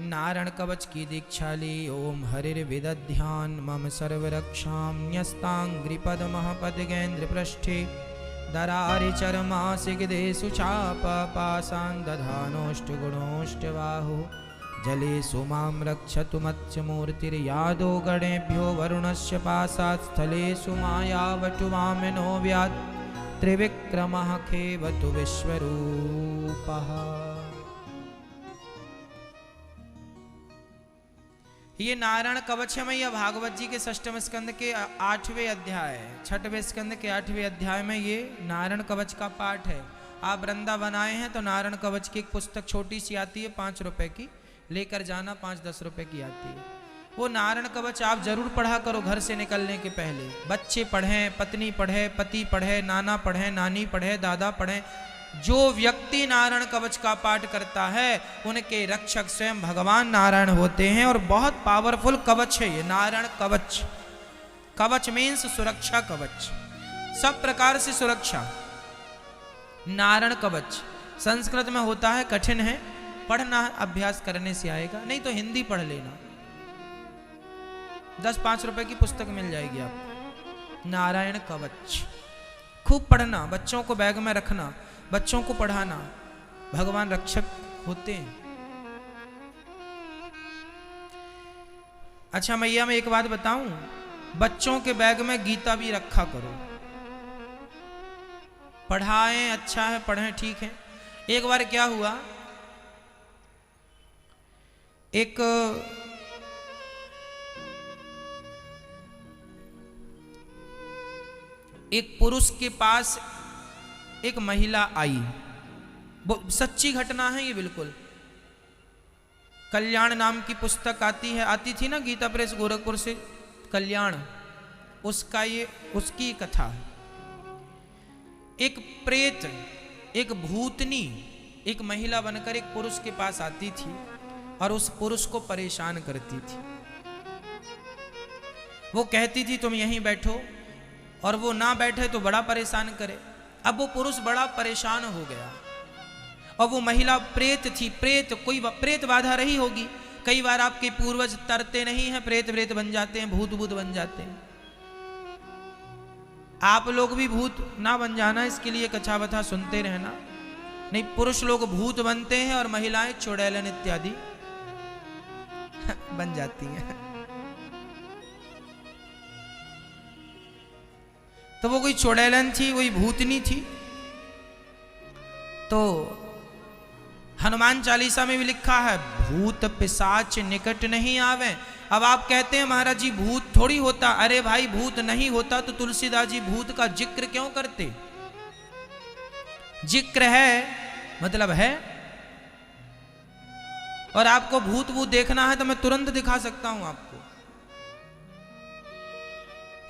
नारायण कवच की दीक्षा ली। ओम हरिर विदध्यान मम सर्व रक्षाम न्यस्तांग्रि पद्मः पद्गेन्द्र पृष्ठे दरारि चरमासिगदे सुचाप पासान् दधानोष्ट गुणोष्ट बाहु जले सुमां रक्षतु मत्स्यमूर्तिर्यादो गणेभ्यो वरुणस्य पासात् स्थलेषु मायावतु वामनो व्यात् त्रिविक्रमः खेवतु विश्वरूपः। ये नारायण कवच है। मैया भागवत जी के 6वें स्कंद के 8वें अध्याय, 6वें स्कंद के 8वें अध्याय में ये नारायण कवच का पाठ है। आप वृंदावन आए हैं तो नारायण कवच की एक पुस्तक छोटी सी आती है, 5 रुपए की, लेकर जाना, 5-10 रुपए की आती है। वो नारायण कवच आप जरूर पढ़ा करो घर से निकलने के पहले। बच्चे पढ़ें, पत्नी पढ़े, पति पढ़े, नाना पढ़े, नानी पढ़े, दादा पढ़े। जो व्यक्ति नारायण कवच का पाठ करता है उनके रक्षक स्वयं भगवान नारायण होते हैं, और बहुत पावरफुल कवच है ये नारायण कवच। कवच मीन्स सुरक्षा कवच, सब प्रकार से सुरक्षा। नारायण कवच संस्कृत में होता है, कठिन है, पढ़ना अभ्यास करने से आएगा, नहीं तो हिंदी पढ़ लेना। 10-5 रुपए की पुस्तक मिल जाएगी आपको, नारायण कवच। खूब पढ़ना, बच्चों को बैग में रखना, बच्चों को पढ़ाना, भगवान रक्षक होते हैं। अच्छा मैया, मैं एक बात बताऊं, बच्चों के बैग में गीता भी रखा करो। पढ़ाएं, अच्छा है, पढ़ें, ठीक है। एक बार क्या हुआ, एक पुरुष के पास एक महिला आई। सच्ची घटना है ये बिल्कुल। कल्याण नाम की पुस्तक आती थी ना गीता प्रेस गोरखपुर से, कल्याण, उसकी कथा है। एक प्रेत, एक भूतनी, एक महिला बनकर एक पुरुष के पास आती थी और उस पुरुष को परेशान करती थी। वो कहती थी तुम यहीं बैठो, और वो ना बैठे तो बड़ा परेशान करे। अब वो पुरुष बड़ा परेशान हो गया, और वो महिला प्रेत थी। कोई प्रेत बाधा रही होगी। कई बार आपके पूर्वज तरते नहीं हैं, प्रेत बन जाते हैं, भूत बन जाते हैं। आप लोग भी भूत ना बन जाना, इसके लिए कथा बथा सुनते रहना। नहीं, पुरुष लोग भूत बनते हैं और महिलाएं चुड़ैलन इत्यादि बन जाती हैं। तो वो कोई चुड़ैलन थी, कोई भूतनी थी। तो हनुमान चालीसा में भी लिखा है भूत पिशाच निकट नहीं आवे। अब आप कहते हैं महाराज जी भूत थोड़ी होता। अरे भाई, भूत नहीं होता तो तुलसीदास जी भूत का जिक्र क्यों करते? जिक्र है मतलब है। और आपको भूत देखना है तो मैं तुरंत दिखा सकता हूं आपको।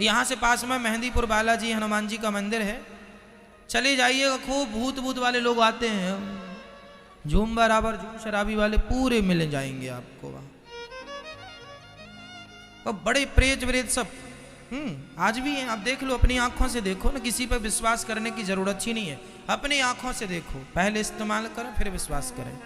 यहां से पास में मेहंदीपुर बालाजी हनुमान जी का मंदिर है, चले जाइएगा। खूब भूत वाले लोग आते हैं, झूम बराबर झूम शराबी वाले पूरे मिल जाएंगे आपको वहां। और बड़े प्रेत सब आज भी हैं। आप देख लो, अपनी आंखों से देखो ना, किसी पर विश्वास करने की जरूरत ही नहीं है। अपनी आंखों से देखो, पहले इस्तेमाल करें फिर विश्वास करें।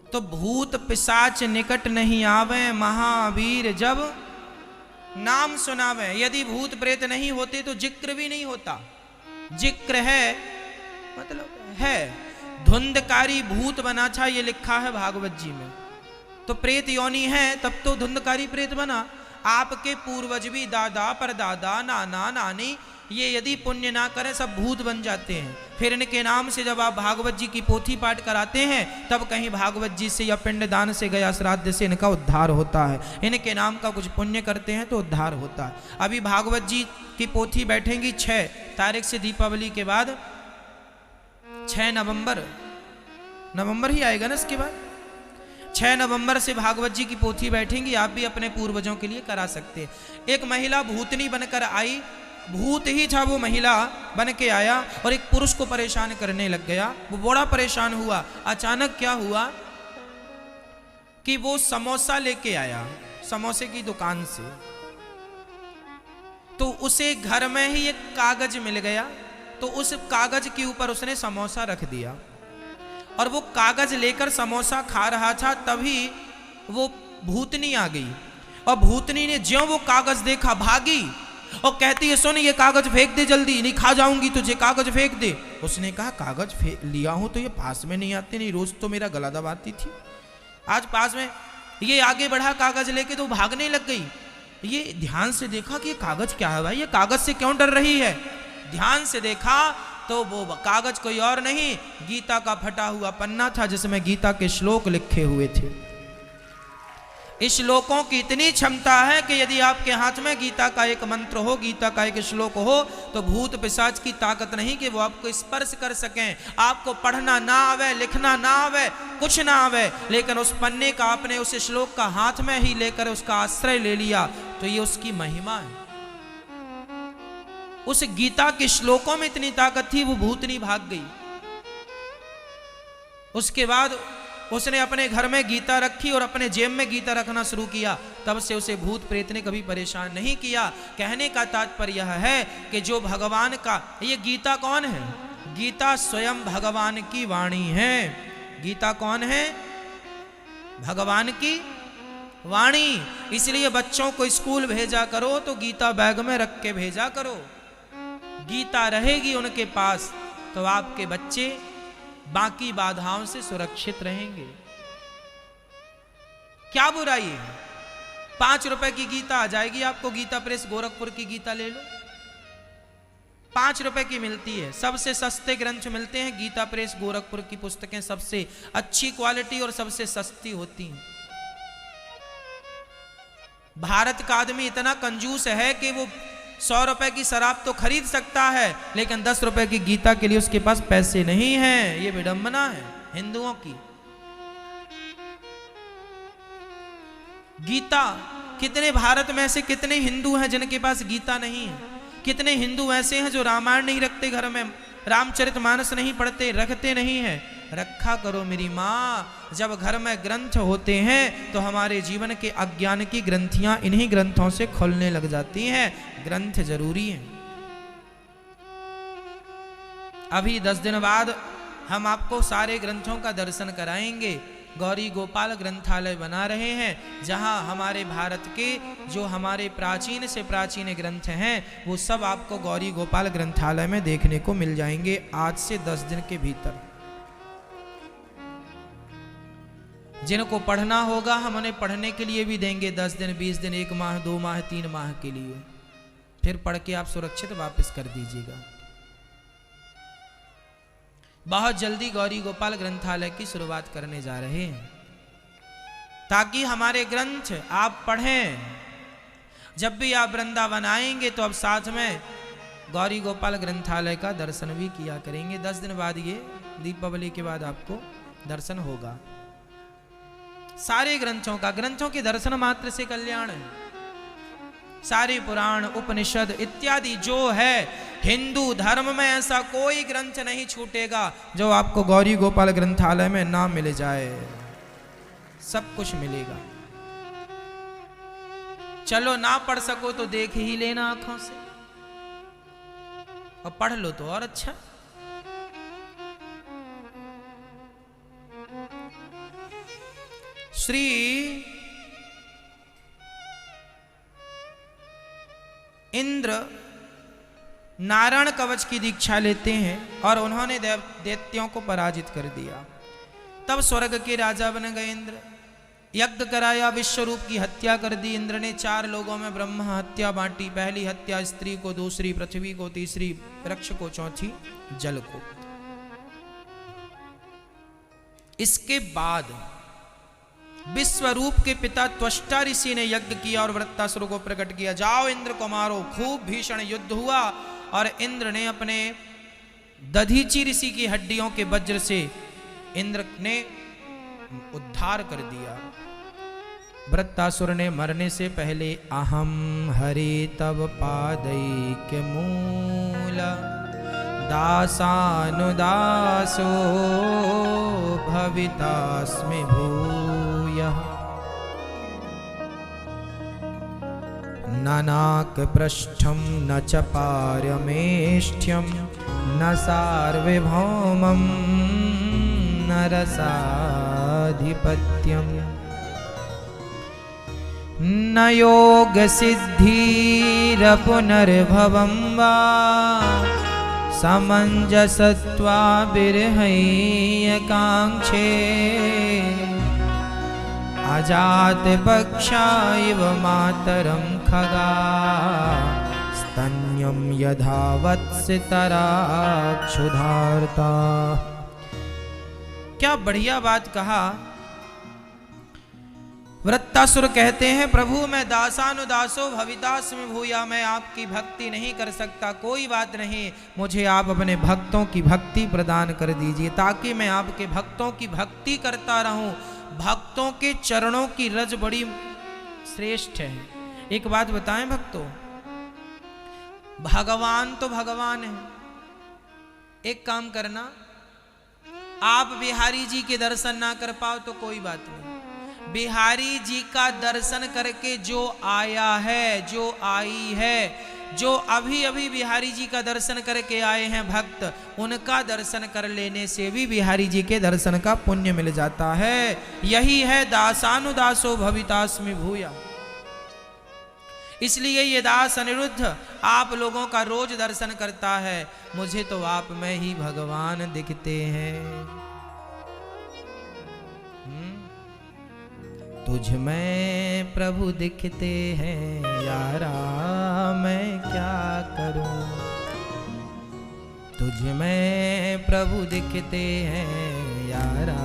तो भूत पिशाच निकट नहीं आवे, महावीर जब नाम सुनावे। यदि भूत प्रेत नहीं होते तो जिक्र भी नहीं होता। जिक्र है मतलब है। धुंधकारी भूत बना था, ये लिखा है भागवत जी में। तो प्रेत योनि है तब तो धुंधकारी प्रेत बना। आपके पूर्वज भी, दादा परदादा, नाना नानी, ये यदि पुण्य ना करें सब भूत बन जाते हैं। फिर इनके नाम से जब आप भागवत जी की पोथी पाठ कराते हैं तब कहीं भागवत जी से या पिंडदान से, गया श्राद्ध से इनका उद्धार होता है। इनके नाम का कुछ पुण्य करते हैं तो उद्धार होता है। अभी भागवत जी की पोथी बैठेंगी 6 तारीख से, दीपावली के बाद 6 नवंबर ही आएगा ना इसके बाद। 6 नवंबर से भागवत जी की पोथी बैठेंगी। आप भी अपने पूर्वजों के लिए करा सकते हैं। एक महिला भूतनी बनकर आई, भूत ही था वो महिला बन के आया और एक पुरुष को परेशान करने लग गया। वो बड़ा परेशान हुआ। अचानक क्या हुआ कि वो समोसा लेके आया समोसे की दुकान से। तो उसे घर में ही एक कागज मिल गया, तो उस कागज के ऊपर उसने समोसा रख दिया और वो कागज लेकर समोसा खा रहा था। तभी वो भूतनी आ गई और भूतनी ने ज्यों वो कागज देखा भागी और कहती है सुन, ये कागज फेंक दे जल्दी, नहीं खा जाऊंगी तुझे, कागज फेंक दे। उसने कहा कागज लिया हूं तो ये पास में नहीं आती, नहीं रोज तो मेरा गला दबाती थी, आज पास में। ये आगे बढ़ा कागज लेके तो भागने लग गई। ये ध्यान से देखा कि ये कागज क्या है भाई, ये कागज से क्यों डर रही है। ध्यान से देखा तो वो कागज कोई और नहीं, गीता का फटा हुआ पन्ना था जिसमें गीता के श्लोक लिखे हुए थे। इस श्लोकों की इतनी क्षमता है कि यदि आपके हाथ में गीता का एक मंत्र हो, गीता का एक श्लोक हो, तो भूत पिशाच की ताकत नहीं कि वो आपको स्पर्श कर सकें। आपको पढ़ना ना आवे, लिखना ना आवे, कुछ ना आवे, लेकिन उस पन्ने का, आपने उस श्लोक का हाथ में ही लेकर उसका आश्रय ले लिया, तो ये उसकी महिमा है। उस गीता के श्लोकों में इतनी ताकत थी, वो भूतनी भाग गई। उसके बाद उसने अपने घर में गीता रखी और अपने जेब में गीता रखना शुरू किया। तब से उसे भूत प्रेत ने कभी परेशान नहीं किया। कहने का तात्पर्य यह है कि जो भगवान का, ये गीता कौन है? गीता स्वयं भगवान की वाणी है। गीता कौन है? भगवान की वाणी। इसलिए बच्चों को स्कूल भेजा करो तो गीता बैग में रख के भेजा करो। गीता रहेगी उनके पास तो आपके बच्चे बाकी बाधाओं से सुरक्षित रहेंगे। क्या बुराई है? 5 रुपए की गीता आ जाएगी आपको, गीता प्रेस गोरखपुर की गीता ले लो, 5 रुपए की मिलती है। सबसे सस्ते ग्रंथ मिलते हैं गीता प्रेस गोरखपुर की पुस्तकें, सबसे अच्छी क्वालिटी और सबसे सस्ती होती हैं। भारत का आदमी इतना कंजूस है कि वो 100 रुपए की शराब तो खरीद सकता है, लेकिन 10 रुपए की गीता के लिए उसके पास पैसे नहीं हैं। ये विडंबना है हिंदुओं की। गीता, कितने भारत में ऐसे कितने हिंदू हैं जिनके पास गीता नहीं है? कितने हिंदू ऐसे हैं जो रामायण नहीं रखते घर में, रामचरितमानस नहीं पढ़ते, रखते नहीं है? रखा करो मेरी माँ। जब घर में ग्रंथ होते हैं तो हमारे जीवन के अज्ञान की ग्रंथियां इन्हीं ग्रंथों से खोलने लग जाती हैं। ग्रंथ जरूरी है। अभी 10 दिन बाद हम आपको सारे ग्रंथों का दर्शन कराएंगे। गौरी गोपाल ग्रंथालय बना रहे हैं, जहां हमारे भारत के जो हमारे प्राचीन से प्राचीन ग्रंथ हैं वो सब आपको गौरी गोपाल ग्रंथालय में देखने को मिल जाएंगे आज से 10 दिन के भीतर। जिनको पढ़ना होगा हम उन्हें पढ़ने के लिए भी देंगे 10 दिन, 20 दिन, 1 माह, 2 माह, 3 माह के लिए। फिर पढ़ के आप सुरक्षित वापस कर दीजिएगा। बहुत जल्दी गौरी गोपाल ग्रंथालय की शुरुआत करने जा रहे हैं, ताकि हमारे ग्रंथ आप पढ़ें। जब भी आप वृंदावन आएंगे तो अब साथ में गौरी गोपाल ग्रंथालय का दर्शन भी किया करेंगे। 10 दिन बाद, ये दीपावली के बाद आपको दर्शन होगा सारे ग्रंथों का। ग्रंथों के दर्शन मात्र से कल्याण है। सारे पुराण, उपनिषद इत्यादि जो है हिंदू धर्म में, ऐसा कोई ग्रंथ नहीं छूटेगा जो आपको गौरी गोपाल ग्रंथालय में ना मिल जाए। सब कुछ मिलेगा। चलो ना पढ़ सको तो देख ही लेना आंखों से, और पढ़ लो तो और अच्छा। श्री इंद्र नारायण कवच की दीक्षा लेते हैं और उन्होंने दैत्यों को पराजित कर दिया। तब स्वर्ग के राजा बन गए इंद्र। यज्ञ कराया, विश्वरूप की हत्या कर दी। इंद्र ने 4 लोगों में ब्रह्म हत्या बांटी। पहली हत्या स्त्री को, दूसरी पृथ्वी को, तीसरी वृक्ष को, चौथी जल को। इसके बाद विश्वरूप के पिता त्वष्टा ऋषि ने यज्ञ किया और वृत्तासुर को प्रकट किया। जाओ इंद्र को मारो। खूब भीषण युद्ध हुआ और इंद्र ने अपने दधीची ऋषि की हड्डियों के वज्र से इंद्र ने उद्धार कर दिया। वृत्तासुर ने मरने से पहले अहम हरि तब पादैक्य मूल दासानुदासो भवितास्मि भूयः नानाक पृष्ठम न च पारमेष्ठ्यम न सार्वभौमं न रसाधिपत्यम न योग सिद्धिरपुनर्भवं वा समंजसत्वा बिरहैकांक्षे अजात पक्षा इव मातरं खगा स्तन्यं यथा वत्सतरा क्षुधार्ता। क्या बढ़िया बात कहा। वृत्तासुर कहते हैं प्रभु मैं दासानुदासो भवितास्मि भूया, मैं आपकी भक्ति नहीं कर सकता। कोई बात नहीं, मुझे आप अपने भक्तों की भक्ति प्रदान कर दीजिए ताकि मैं आपके भक्तों की भक्ति करता रहूं। भक्तों के चरणों की रज बड़ी श्रेष्ठ है। एक बात बताएं भक्तों, भगवान तो भगवान है। एक काम करना, आप बिहारी जी के दर्शन ना कर पाओ तो कोई बात नहीं, बिहारी जी का दर्शन करके जो आया है, जो आई है, जो अभी अभी बिहारी जी का दर्शन करके आए हैं भक्त, उनका दर्शन कर लेने से भी बिहारी जी के दर्शन का पुण्य मिल जाता है। यही है दासानुदासो भवितास्मि भूया। इसलिए ये दास अनिरुद्ध आप लोगों का रोज दर्शन करता है। मुझे तो आप में ही भगवान दिखते हैं। तुझ में प्रभु दिखते हैं यारा, मैं क्या करूं। तुझ में प्रभु दिखते हैं यारा,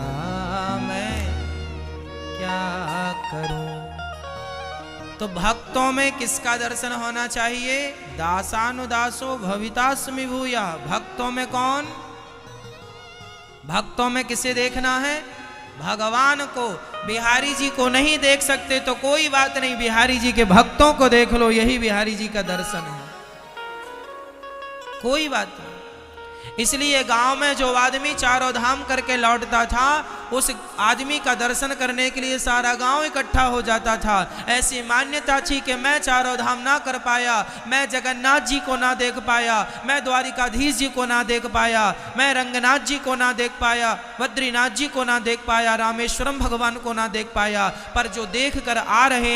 मैं क्या करूं। तो भक्तों में किसका दर्शन होना चाहिए? दासानुदासो भवितास्मि भूया। भक्तों में कौन? भक्तों में किसे देखना है? भगवान को। बिहारी जी को नहीं देख सकते तो कोई बात नहीं, बिहारी जी के भक्तों को देख लो, यही बिहारी जी का दर्शन है, कोई बात नहीं। इसलिए गांव में जो आदमी चारों धाम करके लौटता था, उस आदमी का दर्शन करने के लिए सारा गांव इकट्ठा हो जाता था। ऐसी मान्यता थी कि मैं चारों धाम ना कर पाया, मैं जगन्नाथ जी को ना देख पाया, मैं द्वारिकाधीश जी को ना देख पाया, मैं रंगनाथ जी को ना देख पाया, बद्रीनाथ जी को ना देख पाया, रामेश्वरम भगवान को ना देख पाया, पर जो देख कर आ रहे